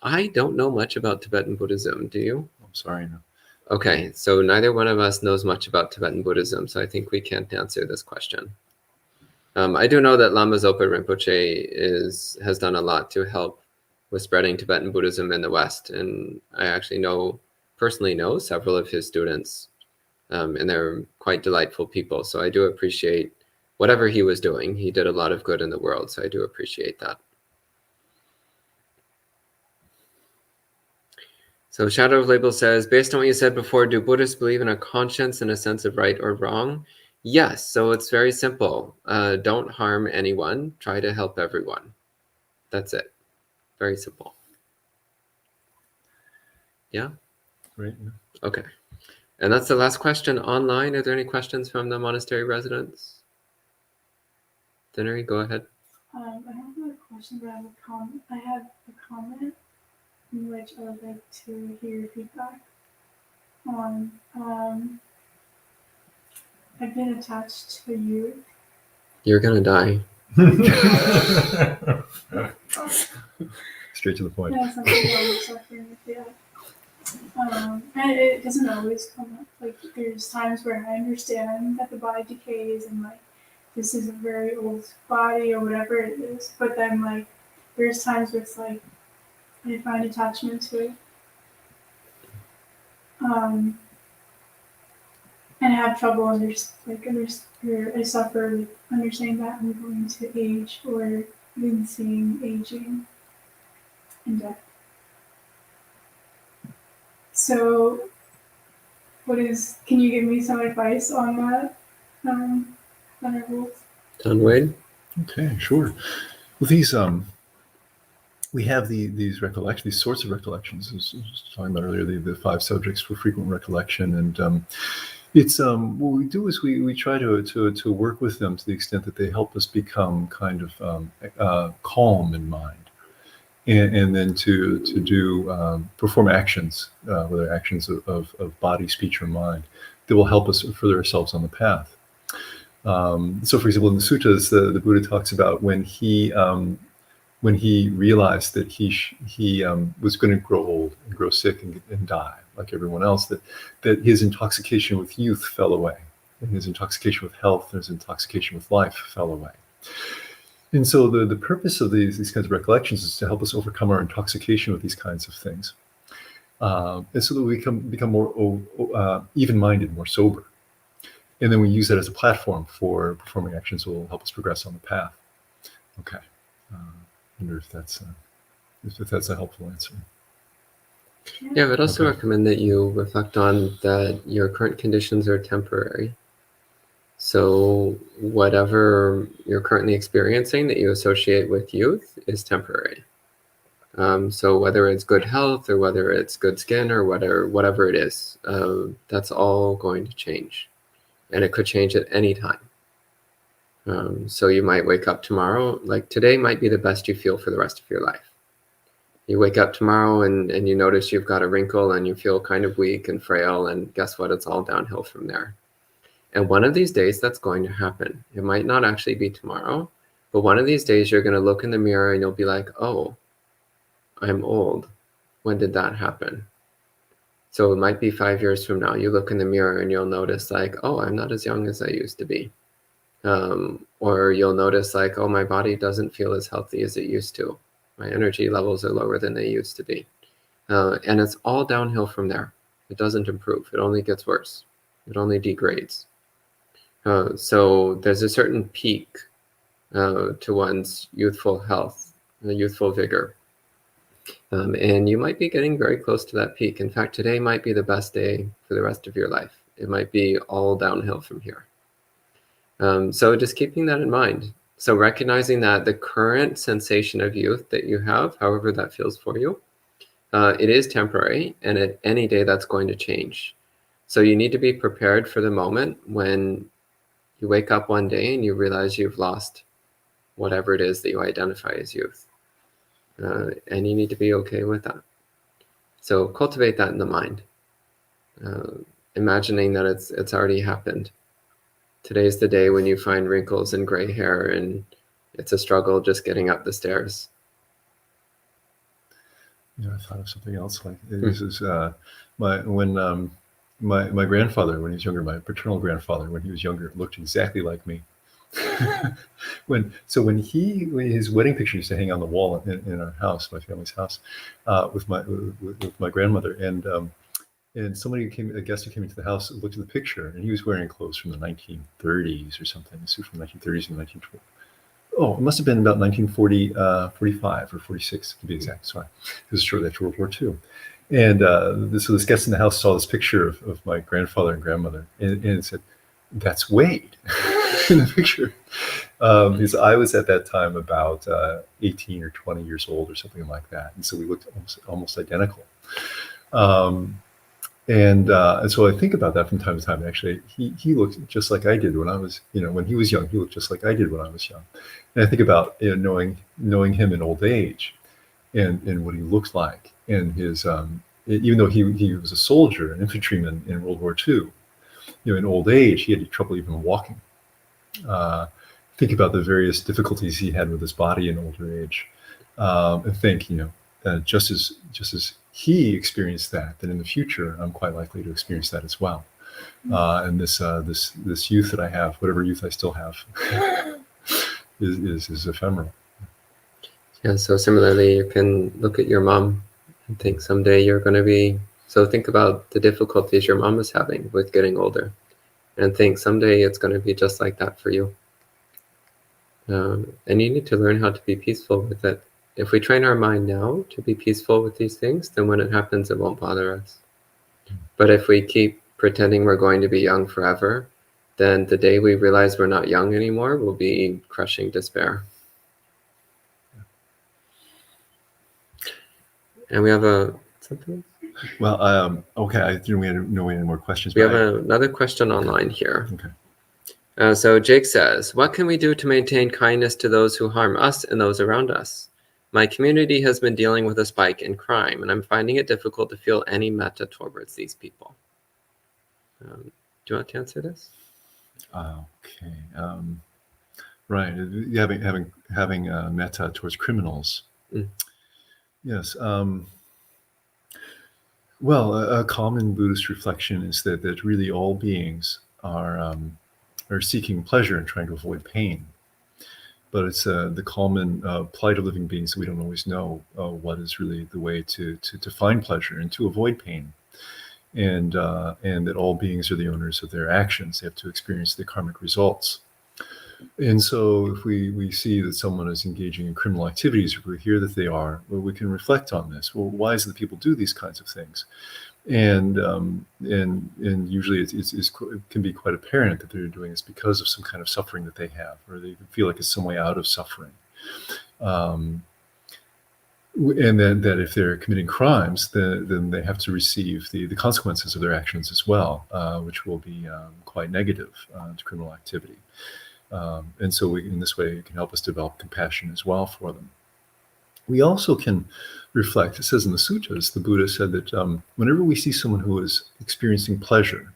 I don't know much about Tibetan Buddhism. Do you? I'm sorry, no. Okay, so neither one of us knows much about Tibetan Buddhism, so I think we can't answer this question. I do know that Lama Zopa Rinpoche has done a lot to help with spreading Tibetan Buddhism in the West, and I actually personally know several of his students, and they're quite delightful people, so I do appreciate whatever he was doing. He did a lot of good in the world, so I do appreciate that. So Shadow of Label says, based on what you said before, do Buddhists believe in a conscience and a sense of right or wrong? Yes, so it's very simple. Don't harm anyone. Try to help everyone. That's it. Very simple. Yeah? Right. Yeah. Okay. And that's the last question online. Are there any questions from the monastery residents? Dinnery, go ahead. I don't have a question, but I have a comment in which I would like to hear your feedback on. I've been attached to youth. You're gonna die. Straight to the point. Yeah, something I'm suffering with, yeah. And it doesn't always come up. Like, there's times where I understand that the body decays and, like, this is a very old body or whatever it is. But then, like, there's times where it's like, I find attachment to it. And I have trouble I suffer with understanding that I'm going to age or even seeing aging and death. So, can you give me some advice on that? Thunderbolts. John Wade? Okay, sure. Well, these we have these recollections, these sorts of recollections. As I was talking about earlier, the 5 subjects for frequent recollection, and it's what we do is we try to work with them to the extent that they help us become kind of calm in mind, and then to do perform actions, whether actions of body, speech, or mind, that will help us further ourselves on the path. So, for example, in the suttas, the Buddha talks about when he realized that he was going to grow old and grow sick and die like everyone else, that his intoxication with youth fell away, and his intoxication with health and his intoxication with life fell away. And so the purpose of these kinds of recollections is to help us overcome our intoxication with these kinds of things, and so that we become more even-minded, more sober. And then we use that as a platform for performing actions that will help us progress on the path. Okay. I wonder if that's a helpful answer. Yeah, I would also Okay. recommend that you reflect on that your current conditions are temporary. So whatever you're currently experiencing that you associate with youth is temporary. So whether it's good health or whether it's good skin or whatever it is, that's all going to change. And it could change at any time. So you might wake up tomorrow, like today might be the best you feel for the rest of your life. You wake up tomorrow and you notice you've got a wrinkle and you feel kind of weak and frail, and guess what? It's all downhill from there. And one of these days that's going to happen. It might not actually be tomorrow, but one of these days you're going to look in the mirror and you'll be like, oh, I'm old. When did that happen? So it might be 5 years from now. You look in the mirror and you'll notice like, oh, I'm not as young as I used to be. Or you'll notice like, oh, my body doesn't feel as healthy as it used to. My energy levels are lower than they used to be. And it's all downhill from there. It doesn't improve. It only gets worse. It only degrades. So there's a certain peak to one's youthful health, youthful vigor. And you might be getting very close to that peak. In fact, today might be the best day for the rest of your life. It might be all downhill from here. So just keeping that in mind. So recognizing that the current sensation of youth that you have, however that feels for you, it is temporary, and at any day that's going to change. So you need to be prepared for the moment when you wake up one day and you realize you've lost whatever it is that you identify as youth. And you need to be okay with that. So cultivate that in the mind, imagining that it's already happened. Today's the day when you find wrinkles and gray hair and it's a struggle just getting up the stairs. Yeah, I thought of something else. Like this is my grandfather when he was younger, my paternal grandfather when he was younger, looked exactly like me. when his wedding picture used to hang on the wall in our house, my family's house, with my grandmother, and somebody a guest who came into the house looked at the picture, and he was wearing clothes from the 1930s or something, a suit from the 1930s and 1920s. Oh, it must have been about 1945 or 46 to be exact. Sorry, it was shortly after World War II. And so this guest in the house saw this picture of my grandfather and grandmother, and said, "That's Wade." In the picture, because I was at that time about 18 or 20 years old or something like that, and so we looked almost identical. And so I think about that from time to time. Actually, he looked just like I did when I was, when he was young. He looked just like I did when I was young. And I think about knowing him in old age, and what he looked like, and his even though he was a soldier, an infantryman in World War II, in old age he had trouble even walking. Think about the various difficulties he had with his body in older age, and think, just as he experienced that, then in the future I'm quite likely to experience that as well. And this youth that I have, whatever youth I still have, is ephemeral. Yeah. So similarly, you can look at your mom and think someday you're going to be. So think about the difficulties your mom is having with getting older, and think someday it's going to be just like that for you. And you need to learn how to be peaceful with it. If we train our mind now to be peaceful with these things, then when it happens, it won't bother us. But if we keep pretending we're going to be young forever, then the day we realize we're not young anymore will be crushing despair. And we have something? Well, okay, I didn't know we had any more questions. We have another question online here. Okay. So Jake says, what can we do to maintain kindness to those who harm us and those around us? My community has been dealing with a spike in crime, and I'm finding it difficult to feel any metta towards these people. Do you want to answer this? Okay. Right. Having metta towards criminals. Mm. Yes. Well, a common Buddhist reflection is that really all beings are seeking pleasure and trying to avoid pain. But it's the common plight of living beings that we don't always know what is really the way to find pleasure and to avoid pain. And that all beings are the owners of their actions. They have to experience the karmic results. And so if we see that someone is engaging in criminal activities, if we hear that they are, well, we can reflect on this. Well, why is it that people do these kinds of things? And usually it can be quite apparent that they're doing this because of some kind of suffering that they have, or they feel like it's some way out of suffering. And then that if they're committing crimes, then they have to receive the consequences of their actions as well, which will be quite negative to criminal activity. And so in this way, it can help us develop compassion as well for them. We also can reflect, it says in the sutras, the Buddha said that whenever we see someone who is experiencing pleasure,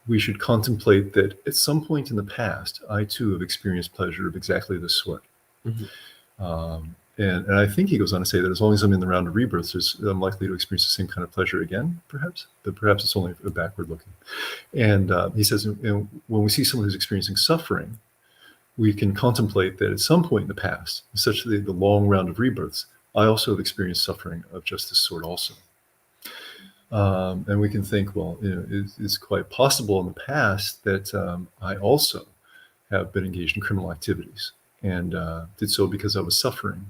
we should contemplate that at some point in the past, I too have experienced pleasure of exactly this sort. Mm-hmm. And I think he goes on to say that as long as I'm in the round of rebirths, I'm likely to experience the same kind of pleasure again, perhaps, but perhaps it's only backward looking. And he says, when we see someone who's experiencing suffering, we can contemplate that at some point in the past, such the long round of rebirths, I also have experienced suffering of just this sort also. And we can think, well, it's quite possible in the past that I also have been engaged in criminal activities and did so because I was suffering,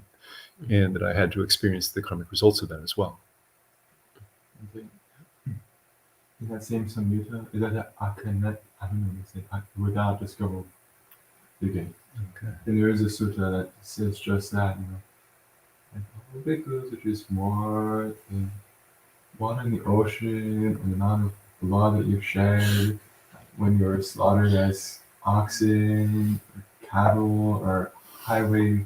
and that I had to experience the karmic results of that as well. Okay. In that same samyutta, is that I don't know how to say, without just go digging. Okay. And there is a sutta that says just that, and all bhikkhus are just more than water in the ocean, or the amount of blood that you've shed when you're slaughtered as oxen, or cattle, or highway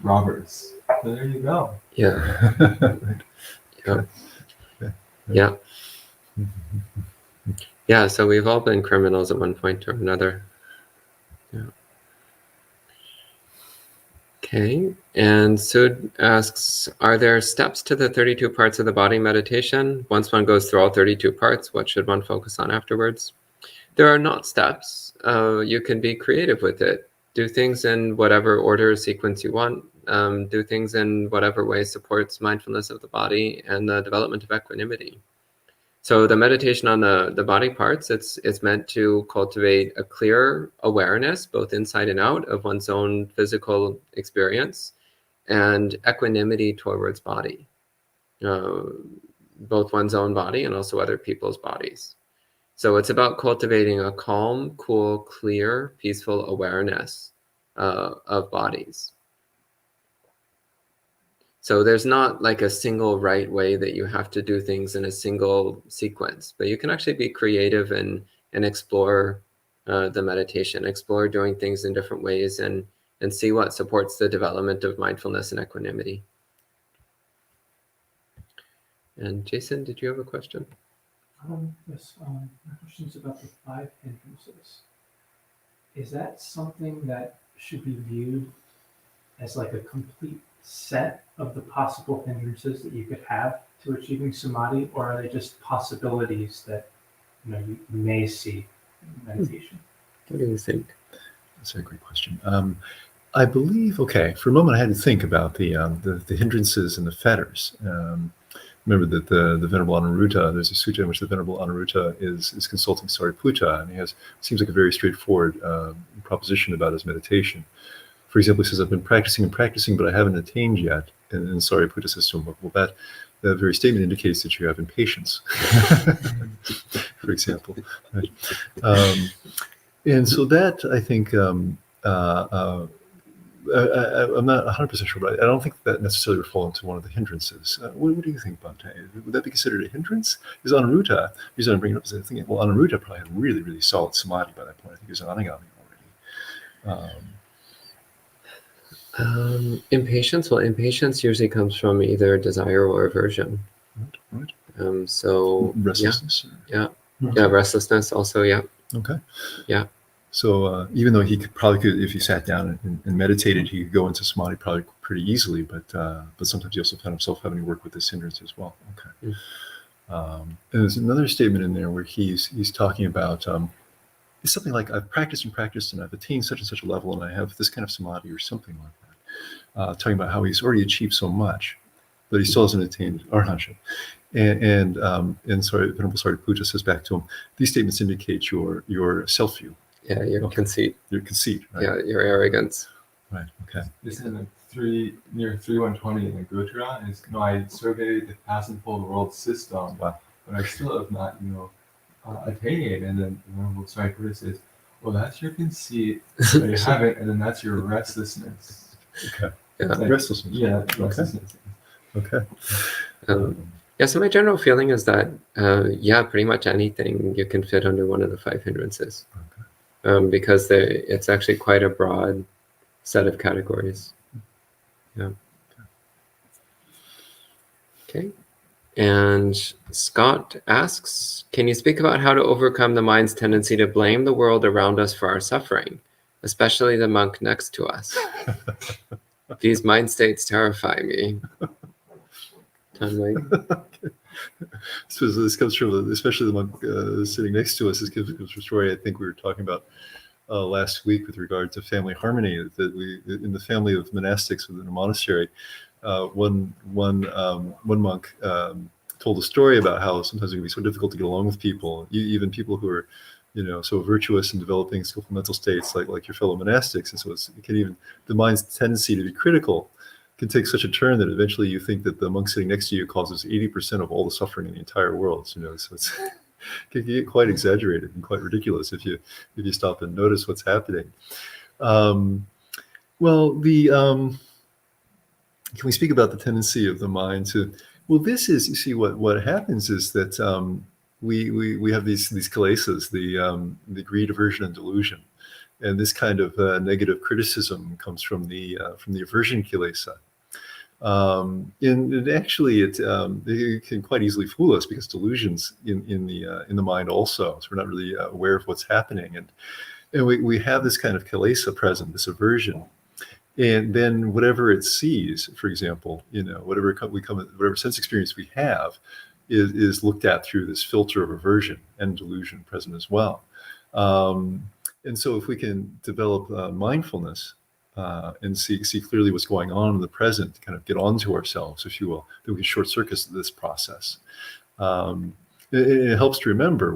robbers. So there you go. Yeah. Yeah. Yeah, so we've all been criminals at one point or another. Yeah. Okay, and Sud asks, are there steps to the 32 parts of the body meditation? Once one goes through all 32 parts, what should one focus on afterwards? There are not steps. You can be creative with it. Do things in whatever order or sequence you want. Do things in whatever way supports mindfulness of the body and the development of equanimity. So the meditation on the body parts, it's meant to cultivate a clear awareness, both inside and out, of one's own physical experience, and equanimity towards body, both one's own body and also other people's bodies. So it's about cultivating a calm, cool, clear, peaceful awareness of bodies. So there's not like a single right way that you have to do things in a single sequence, but you can actually be creative and explore the meditation, explore doing things in different ways, and see what supports the development of mindfulness and equanimity. And Jason, did you have a question? Yes, my question is about the 5 hindrances. Is that something that should be viewed as like a complete set of the possible hindrances that you could have to achieving samadhi, or are they just possibilities that you may see in meditation? What do you think? That's a great question. I believe, for a moment I had to think about the hindrances and the fetters. Remember that the Venerable Anuruddha, there's a sutta in which the Venerable Anuruddha is consulting Sariputta, and he seems like a very straightforward proposition about his meditation. For example, he says, I've been practicing, but I haven't attained yet. And Sariputta says to him, well, that very statement indicates that you have impatience, for example. Right? And so that, I think, I'm not 100% sure, but I don't think that necessarily would fall into one of the hindrances. What do you think, Bhante? Would that be considered a hindrance? Because Anuruddha, the reason I'm bringing it up is I think, well, Anuruddha probably had really, really solid samadhi by that point. I think he was an anagami already. Impatience. Well, impatience usually comes from either desire or aversion. Right. So Restlessness? Yeah, restlessness also, yeah. Okay. Yeah. So even though he could, if he sat down and meditated, he could go into samadhi probably pretty easily, but sometimes he also found himself having to work with this hindrance as well. Okay. And there's another statement in there where he's talking about it's something like, I've practiced and I've attained such and such a level, and I have this kind of samadhi or something like that. Talking about how he's already achieved so much, but he still hasn't attained arhatship. And Venerable Sariputta says back to him, these statements indicate your self-view. Yeah, your conceit. Your conceit, right? Yeah, your arrogance. Right, okay. This is near 3120 in the Gotra. Is, I surveyed the past and full world system, but I still have not, attained it. And then Venerable Sariputta says, well, that's your conceit, but you haven't, and then that's your restlessness. Okay. Yeah. Like, restlessness. Yeah, restlessness. Okay. Yeah, so my general feeling is that, pretty much anything you can fit under one of the 5 hindrances. Okay. Because it's actually quite a broad set of categories. Yeah. Okay. And Scott asks, can you speak about how to overcome the mind's tendency to blame the world around us for our suffering, especially the monk next to us? These mind states terrify me. Okay. So this comes from, especially the monk sitting next to us, this comes from a story I think we were talking about last week with regard to family harmony, that we, in the family of monastics within a monastery, one monk told a story about how sometimes it can be so difficult to get along with people, even people who are, so virtuous and developing skillful mental states like your fellow monastics. And so it can even, the mind's tendency to be critical can take such a turn that eventually you think that the monk sitting next to you causes 80% of all the suffering in the entire world. So it can get quite exaggerated and quite ridiculous if you stop and notice what's happening. Can we speak about the tendency of the mind to? Well, this is, you see, what happens is that we have these kilesas, the greed, aversion, and delusion, and this kind of negative criticism comes from the aversion kilesa. And actually, it can quite easily fool us because delusions in the mind also. So we're not really aware of what's happening, and we have this kind of kilesa present, this aversion, and then whatever it sees, for example, whatever sense experience we have, is looked at through this filter of aversion and delusion present as well. And so if we can develop mindfulness and see clearly what's going on in the present, to kind of get onto ourselves, if you will, then we can short circuit this process. It helps to remember,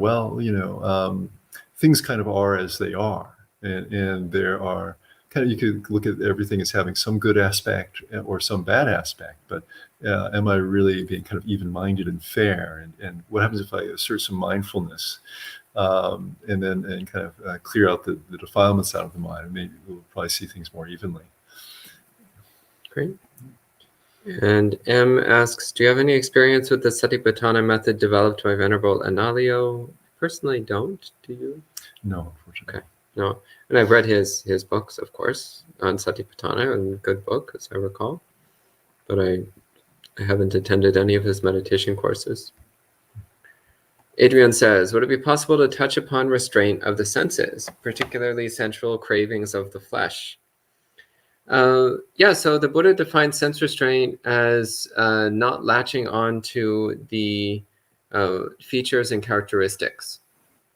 things kind of are as they are, and there are kind of, you could look at everything as having some good aspect or some bad aspect, but am I really being kind of even-minded and fair? And what happens if I assert some mindfulness? And kind of clear out the defilements out of the mind, and maybe we'll probably see things more evenly. Great. And M asks, do you have any experience with the Satipatthana method developed by Venerable Analayo? Personally don't. Do you? No, unfortunately. Okay. No. And I've read his books, of course, on Satipatthana, and good book, as I recall. But I haven't attended any of his meditation courses. Adrian says, would it be possible to touch upon restraint of the senses, particularly sensual cravings of the flesh? So the Buddha defined sense restraint as not latching on to the features and characteristics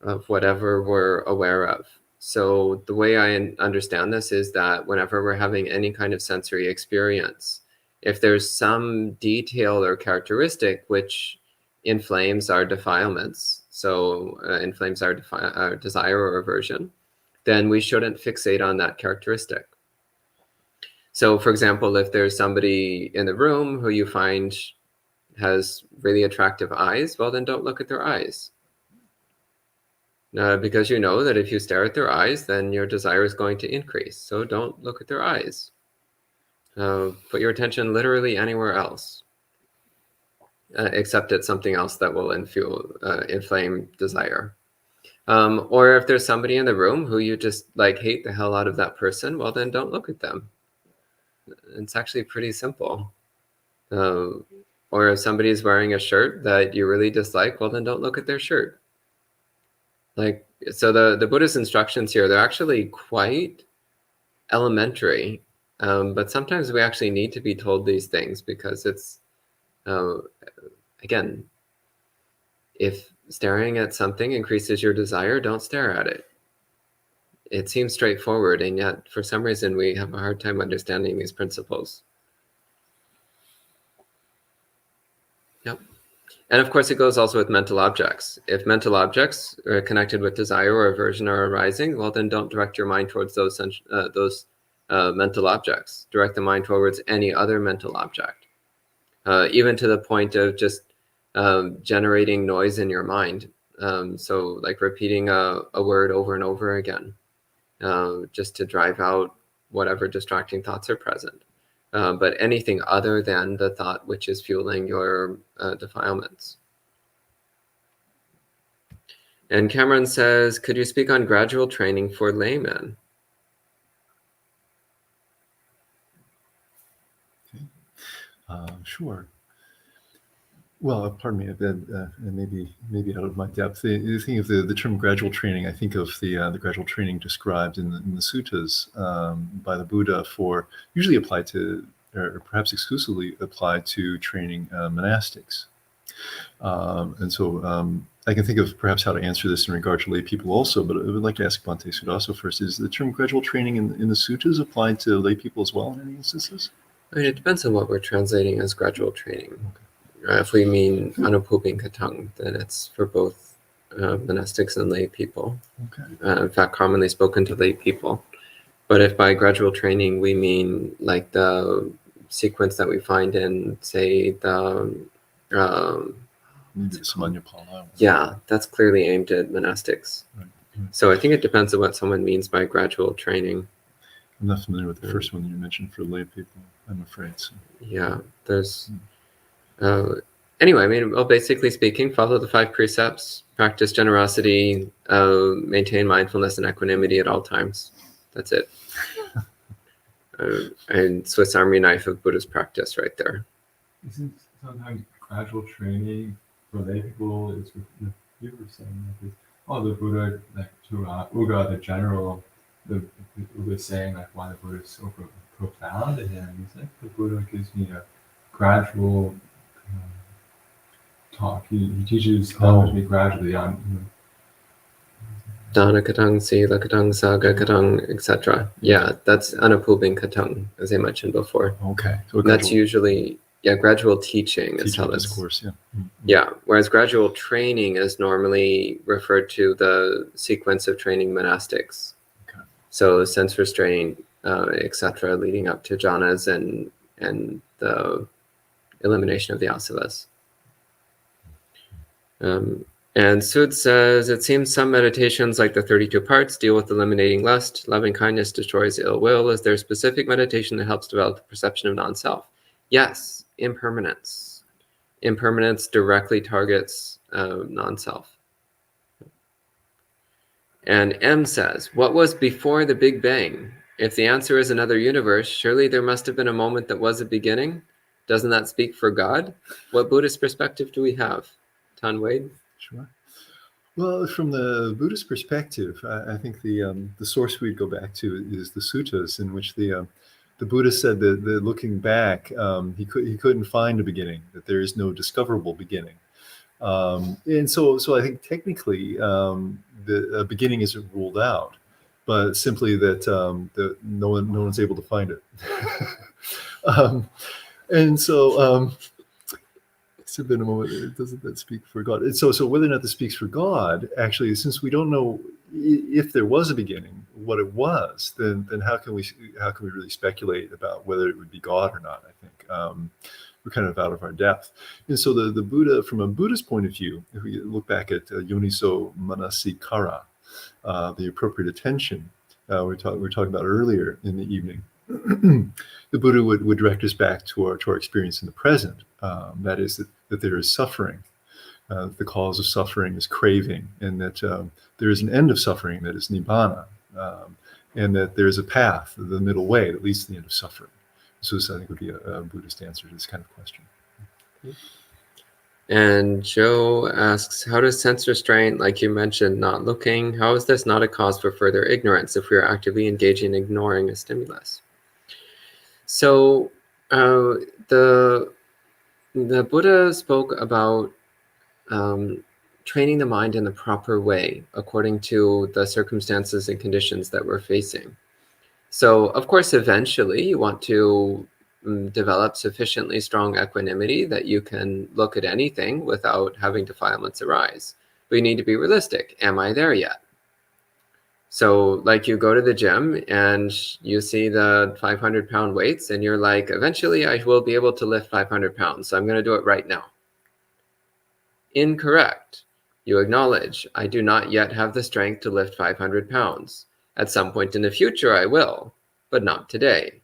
of whatever we're aware of. So the way I understand this is that whenever we're having any kind of sensory experience, if there's some detail or characteristic which inflames our defilements, so inflames our desire or aversion, then we shouldn't fixate on that characteristic. So for example, if there's somebody in the room who you find has really attractive eyes, well, then don't look at their eyes. because you know that if you stare at their eyes, then your desire is going to increase. So don't look at their eyes. Put your attention literally anywhere else, except at something else that will inflame desire. Or if there's somebody in the room who you just like hate the hell out of that person, well, then don't look at them. It's actually pretty simple. Or if somebody's wearing a shirt that you really dislike, well, then don't look at their shirt. Like, so the Buddhist instructions here, they're actually quite elementary, but sometimes we actually need to be told these things because it's, again, if staring at something increases your desire, don't stare at it. It seems straightforward, and yet for some reason we have a hard time understanding these principles. Yep. And of course, it goes also with mental objects. If mental objects are connected with desire or aversion are arising, well, then don't direct your mind towards those mental objects. Direct the mind towards any other mental object, even to the point of just generating noise in your mind. So like repeating a word over and over again, just to drive out whatever distracting thoughts are present. But anything other than the thought which is fueling your defilements. And Cameron says, could you speak on gradual training for laymen? Okay. Sure. Well, pardon me, maybe out of my depth. The thing of the term gradual training, I think of the gradual training described in the suttas by the Buddha for usually applied to, or perhaps exclusively applied to training monastics. And so I can think of perhaps how to answer this in regard to lay people also, but I would like to ask Bhante Sudaso first. Is the term gradual training in the suttas applied to lay people as well in any instances? I mean, it depends on what we're translating as gradual training. Okay. If we mean anupubing katang, then it's for both monastics and lay people. Okay. In fact, commonly spoken to lay people. But if by gradual training we mean like the sequence that we find in, say, the yeah, that's clearly aimed at monastics. Right. So I think it depends on what someone means by gradual training. I'm not familiar with the first one you mentioned for lay people, I'm afraid. So. Yeah, there's... anyway, I mean, well, basically speaking, follow the 5 precepts, practice generosity, maintain mindfulness and equanimity at all times. That's it. And Swiss Army knife of Buddhist practice right there. Isn't sometimes gradual training for lay people is what you were saying? Like, the Buddha, like to Uga, the general, the Buddha saying like why the Buddha is so profound, and then he's like, the Buddha gives me a gradual talk. He teaches me gradually on Dana katang, sila katang, saga katang, etc. Yeah, that's anupubing katang, as I mentioned before. Okay. So that's usually gradual teaching is how that's discourse, yeah. Mm-hmm. Yeah, whereas gradual training is normally referred to the sequence of training monastics. Okay. So sense restraint, etc., leading up to jhanas and the elimination of the asavas. And Sud says, it seems some meditations like the 32 parts deal with eliminating lust. Loving kindness destroys ill will. Is there a specific meditation that helps develop the perception of non-self? Yes, impermanence. Impermanence directly targets non-self. And M says, what was before the Big Bang? If the answer is another universe, surely there must have been a moment that was a beginning. Doesn't that speak for God? What Buddhist perspective do we have? Tan Wade? Sure. Well, from the Buddhist perspective, I think the source we'd go back to is the suttas, in which the Buddha said that looking back, he couldn't find a beginning, that there is no discoverable beginning. And so I think technically the beginning isn't ruled out, but simply that no one's able to find it. And so it's been a moment. Doesn't that speak for God? And so whether or not this speaks for God, actually, since we don't know if there was a beginning, what it was, then how can we really speculate about whether it would be God or not? I think we're kind of out of our depth. And so the Buddha, from a Buddhist point of view, if we look back at yoniso manasikara, the appropriate attention, we were talking about earlier in the evening, the Buddha would direct us back to our experience in the present. That is that there is suffering. The cause of suffering is craving, and that there is an end of suffering, that is nibbana, and that there is a path, the middle way, that leads to the end of suffering. So this, I think, would be a Buddhist answer to this kind of question. And Joe asks, how does sense restraint, like you mentioned, not looking, how is this not a cause for further ignorance if we are actively engaging in ignoring a stimulus? So the Buddha spoke about training the mind in the proper way according to the circumstances and conditions that we're facing. So, of course, eventually you want to develop sufficiently strong equanimity that you can look at anything without having defilements arise. But you need to be realistic. Am I there yet? So, like, you go to the gym and you see the 500-pound weights and you're like, eventually I will be able to lift 500 pounds, so I'm going to do it right now. Incorrect. You acknowledge, I do not yet have the strength to lift 500 pounds. At some point in the future, I will, but not today.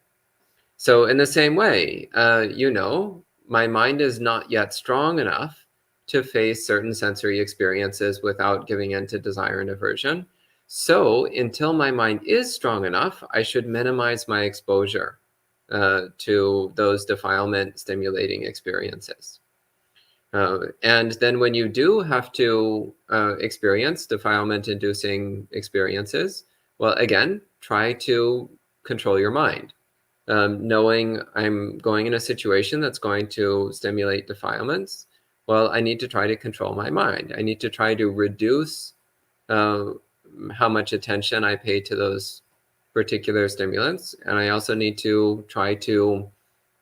So in the same way, my mind is not yet strong enough to face certain sensory experiences without giving in to desire and aversion. So until my mind is strong enough, I should minimize my exposure to those defilement stimulating experiences. And then when you do have to experience defilement-inducing experiences, well, again, try to control your mind. Knowing I'm going in a situation that's going to stimulate defilements, well, I need to try to control my mind. I need to try to reduce how much attention I pay to those particular stimulants. And I also need to try to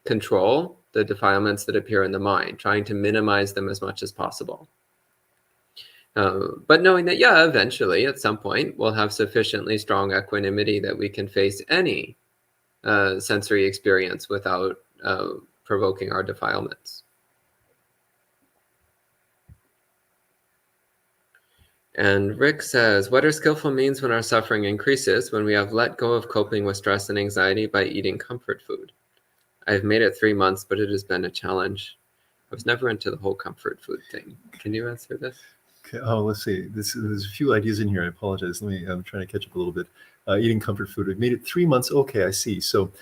control the defilements that appear in the mind, trying to minimize them as much as possible. But knowing that, yeah, eventually at some point we'll have sufficiently strong equanimity that we can face any sensory experience without provoking our defilements. And Rick says, what are skillful means when our suffering increases, when we have let go of coping with stress and anxiety by eating comfort food? I've made it 3 months, but it has been a challenge. I was never into the whole comfort food thing. Can you answer this? Okay. Oh, let's see. There's a few ideas in here. I apologize. I'm trying to catch up a little bit. Eating comfort food. I've made it 3 months. Okay, I see. So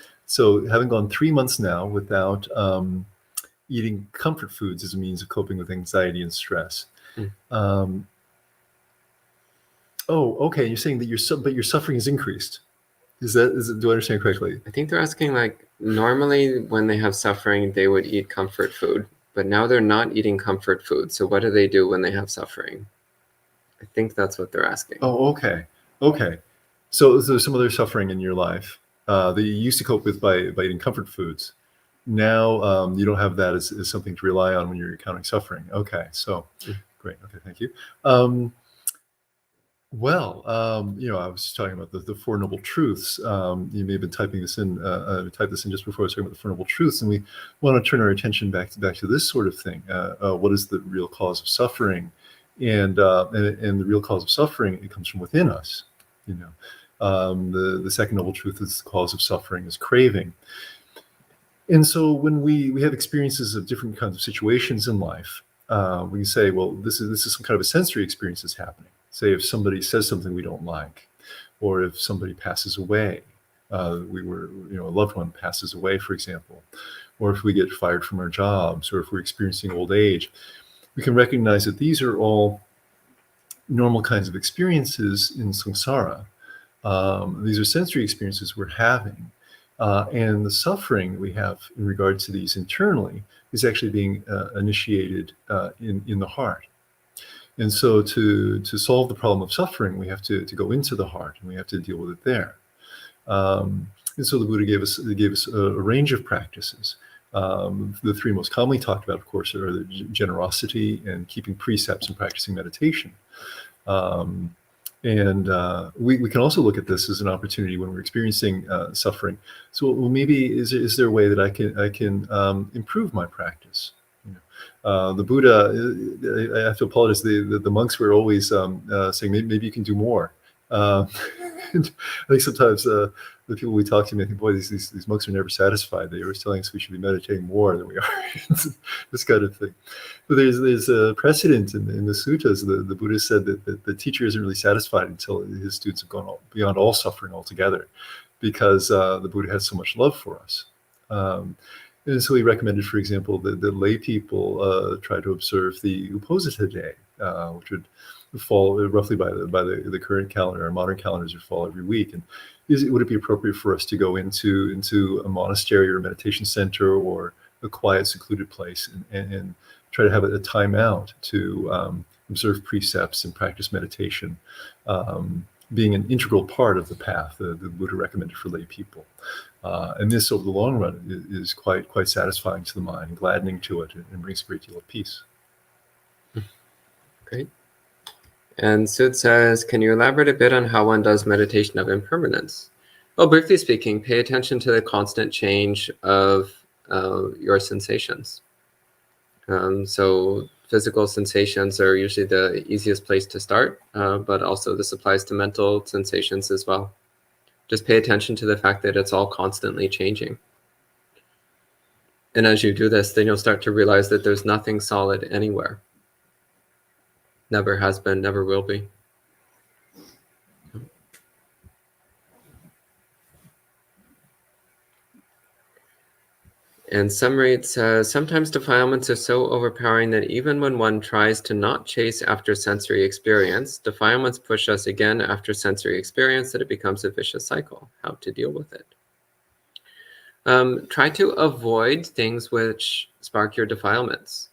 having gone 3 months now without eating comfort foods as a means of coping with anxiety and stress. Okay. You're saying that your suffering has increased. Do I understand correctly? I think they're asking, like, normally when they have suffering, they would eat comfort food, but now they're not eating comfort food. So what do they do when they have suffering? I think that's what they're asking. Oh, okay. So there's some other suffering in your life that you used to cope with by eating comfort foods. Now you don't have that as something to rely on when you're encountering suffering. Okay, so great. Okay, thank you. I was just talking about the Four Noble Truths. You may have been typing this in, typed this in just before I was talking about the Four Noble Truths, and we want to turn our attention back to this sort of thing. What is the real cause of suffering? And the real cause of suffering, it comes from within us. The second noble truth is the cause of suffering is craving. And so when we have experiences of different kinds of situations in life, we can say, well, this is some kind of a sensory experience that's happening. Say if somebody says something we don't like, or if somebody passes away, a loved one passes away, for example, or if we get fired from our jobs, or if we're experiencing old age, we can recognize that these are all normal kinds of experiences in samsara. These are sensory experiences we're having. And the suffering that we have in regard to these internally is actually being initiated in the heart. And so to solve the problem of suffering, we have to go into the heart, and we have to deal with it there. And so the Buddha gave us a range of practices. The three most commonly talked about, of course, are the generosity and keeping precepts and practicing meditation. And we can also look at this as an opportunity when we're experiencing suffering. So, well, maybe is there a way that I can improve my practice? The Buddha, I have to apologize. The monks were always saying, maybe you can do more. And I think sometimes the people we talk to, they think, boy, these monks are never satisfied. They were telling us we should be meditating more than we are. This kind of thing. But there's a precedent in the suttas. The Buddha said that the teacher isn't really satisfied until his students have gone beyond all suffering altogether, because the Buddha has so much love for us. And so he recommended, for example, that lay people try to observe the Uposatha day, which would fall roughly by the current calendar. Our modern calendars would fall every week. And would it be appropriate for us to go into a monastery or a meditation center or a quiet, secluded place and try to have a time out to observe precepts and practice meditation, being an integral part of the path the Buddha recommended for lay people. And this, over the long run, is quite satisfying to the mind, gladdening to it, and brings a great deal of peace. Great. And Sud says, can you elaborate a bit on how one does meditation of impermanence? Well, briefly speaking, pay attention to the constant change of your sensations. So physical sensations are usually the easiest place to start, but also this applies to mental sensations as well. Just pay attention to the fact that it's all constantly changing. And as you do this, then you'll start to realize that there's nothing solid anywhere. Never has been, never will be. And summary, it says, sometimes defilements are so overpowering that even when one tries to not chase after sensory experience, defilements push us again after sensory experience, that it becomes a vicious cycle. How to deal with it? Try to avoid things which spark your defilements.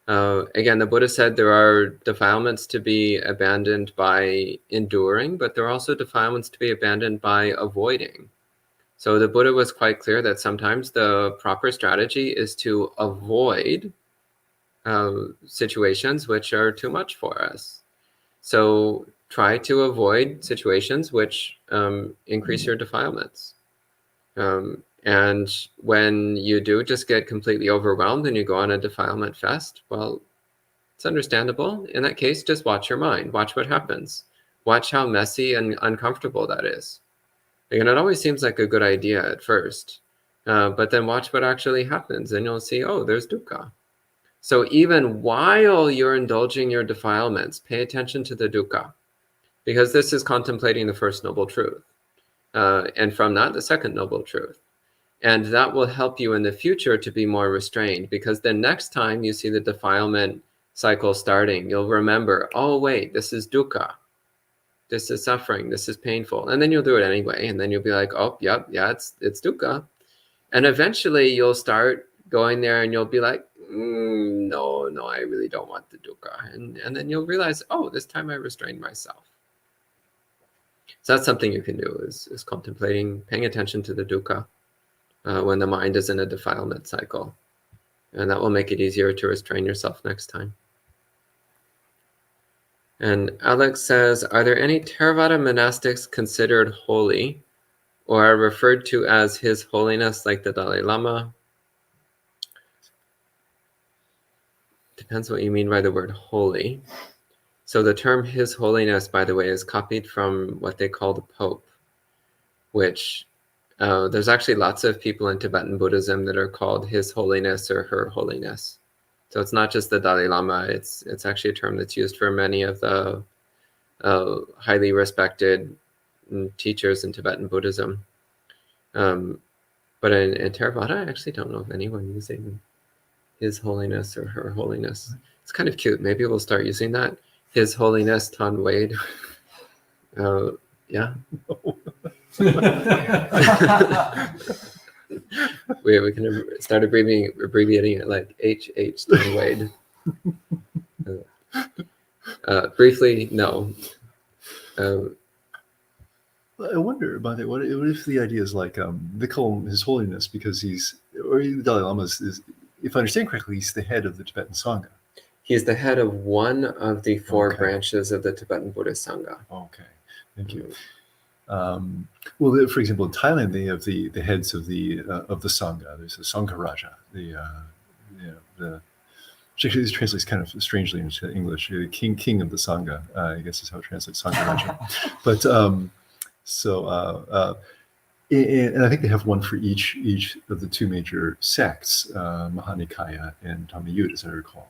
Again, the Buddha said there are defilements to be abandoned by enduring, but there are also defilements to be abandoned by avoiding. So the Buddha was quite clear that sometimes the proper strategy is to avoid situations which are too much for us. So try to avoid situations which increase your defilements. And when you do just get completely overwhelmed and you go on a defilement fest, well, it's understandable. In that case, just watch your mind. Watch what happens. Watch how messy and uncomfortable that is. And it always seems like a good idea at first, but then watch what actually happens and you'll see, oh, there's dukkha. So even while you're indulging your defilements, pay attention to the dukkha, because this is contemplating the first noble truth. And from that, the second noble truth. And that will help you in the future to be more restrained, because then next time you see the defilement cycle starting, you'll remember, oh, wait, this is dukkha. This is suffering, this is painful. And then you'll do it anyway. And then you'll be like, oh, yep, yeah, it's dukkha. And eventually you'll start going there and you'll be like, no, I really don't want the dukkha. And then you'll realize, oh, this time I restrained myself. So that's something you can do, is contemplating, paying attention to the dukkha when the mind is in a defilement cycle. And that will make it easier to restrain yourself next time. And Alex says, are there any Theravada monastics considered holy or are referred to as His Holiness, like the Dalai Lama? Depends what you mean by the word holy. So the term His Holiness, by the way, is copied from what they call the Pope, which there's actually lots of people in Tibetan Buddhism that are called His Holiness or Her Holiness. So it's not just the Dalai Lama, it's actually a term that's used for many of the highly respected teachers in Tibetan Buddhism. But in Theravada, I actually don't know of anyone using His Holiness or Her Holiness. It's kind of cute. Maybe we'll start using that. His Holiness Tan Wade. Yeah. We can start abbreviating it like HH Tan Wade. Briefly, no. I wonder about it. What if the idea is like they call him His Holiness because the Dalai Lama is, if I understand correctly, he's the head of the Tibetan Sangha. He's the head of one of the four branches of the Tibetan Buddhist Sangha. Okay. Thank you. Well, for example, in Thailand, they have the heads of the Sangha. There's the Sangha Raja, which actually translates kind of strangely into English. The king of the Sangha, I guess is how it translates, Sangha Raja. But and I think they have one for each of the two major sects, Maha Nikaya and Dhammayut, as I recall.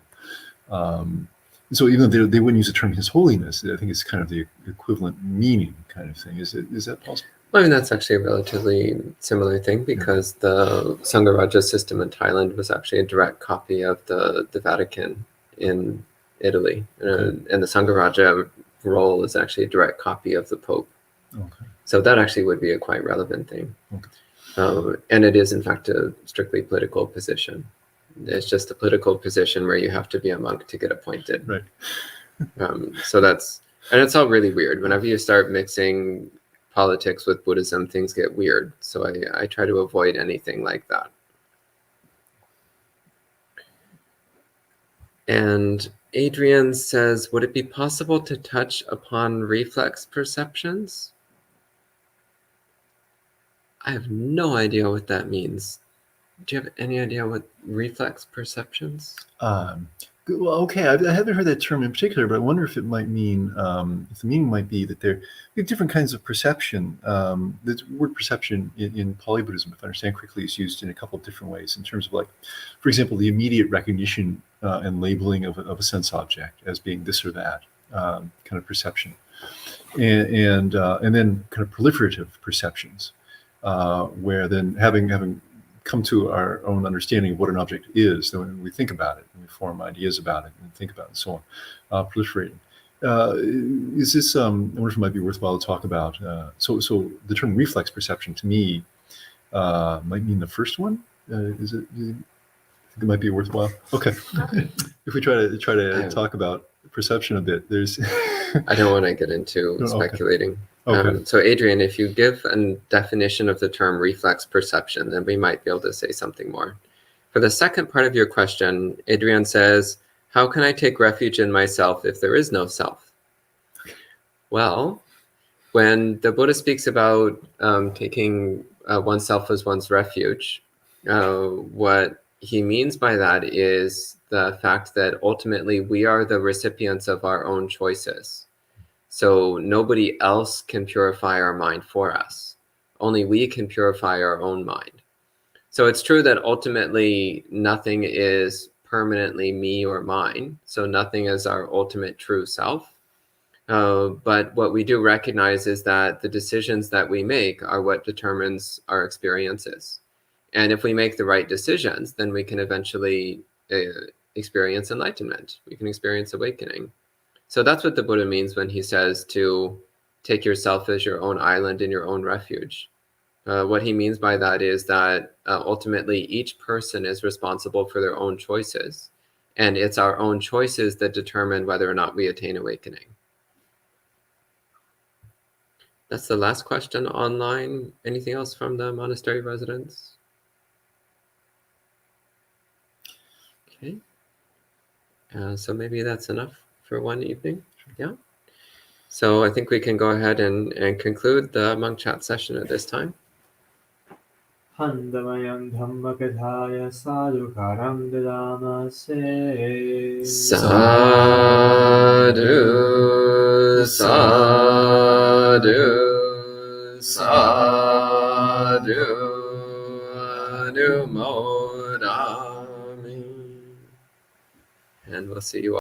So even though they wouldn't use the term His Holiness, I think it's kind of the equivalent meaning kind of thing. Is that possible? I mean, that's actually a relatively similar thing, because the Sangharaja system in Thailand was actually a direct copy of the Vatican in Italy. And the Sangharaja role is actually a direct copy of the Pope. Okay. So that actually would be a quite relevant thing. Okay. And it is, in fact, a strictly political position. It's just a political position where you have to be a monk to get appointed. Right. So that's, and it's all really weird. Whenever you start mixing politics with Buddhism, things get weird. So I try to avoid anything like that. And Adrian says, would it be possible to touch upon reflex perceptions? I have no idea what that means. Do you have any idea what reflex perceptions? Well, okay, I haven't heard that term in particular, but I wonder if it might mean, if the meaning might be that there are different kinds of perception. The word perception in polybuddhism, if I understand correctly, is used in a couple of different ways in terms of, like, for example, the immediate recognition and labeling of a sense object as being this or that kind of perception, and then kind of proliferative perceptions, where then having come to our own understanding of what an object is, then we think about it and we form ideas about it and think about it and so on, proliferating. Is this, I wonder if it might be worthwhile to talk about, so the term reflex perception to me might mean the first one. Is it, do you think it might be worthwhile? Okay. If we try to talk about perception a bit, there's I don't want to get into speculating. Okay. So Adrian, if you give a definition of the term reflex perception, then we might be able to say something more. For the second part of your question, Adrian says, how can I take refuge in myself if there is no self? Well, when the Buddha speaks about taking oneself as one's refuge, what he means by that is the fact that ultimately we are the recipients of our own choices. So nobody else can purify our mind for us. Only we can purify our own mind. So it's true that ultimately nothing is permanently me or mine. So nothing is our ultimate true self. But what we do recognize is that the decisions that we make are what determines our experiences. And if we make the right decisions, then we can eventually experience enlightenment. We can experience awakening. So that's what the Buddha means when he says to take yourself as your own island and your own refuge. What he means by that is that ultimately each person is responsible for their own choices. And it's our own choices that determine whether or not we attain awakening. That's the last question online. Anything else from the monastery residents? Okay. So maybe that's enough for one evening. Yeah. So I think we can go ahead and conclude the monk chat session at this time. Handamayam Dhammakadhaya Sadhukaram Dadamase Sadhu, sadhu, sadhu, anumodami. And we'll see you all.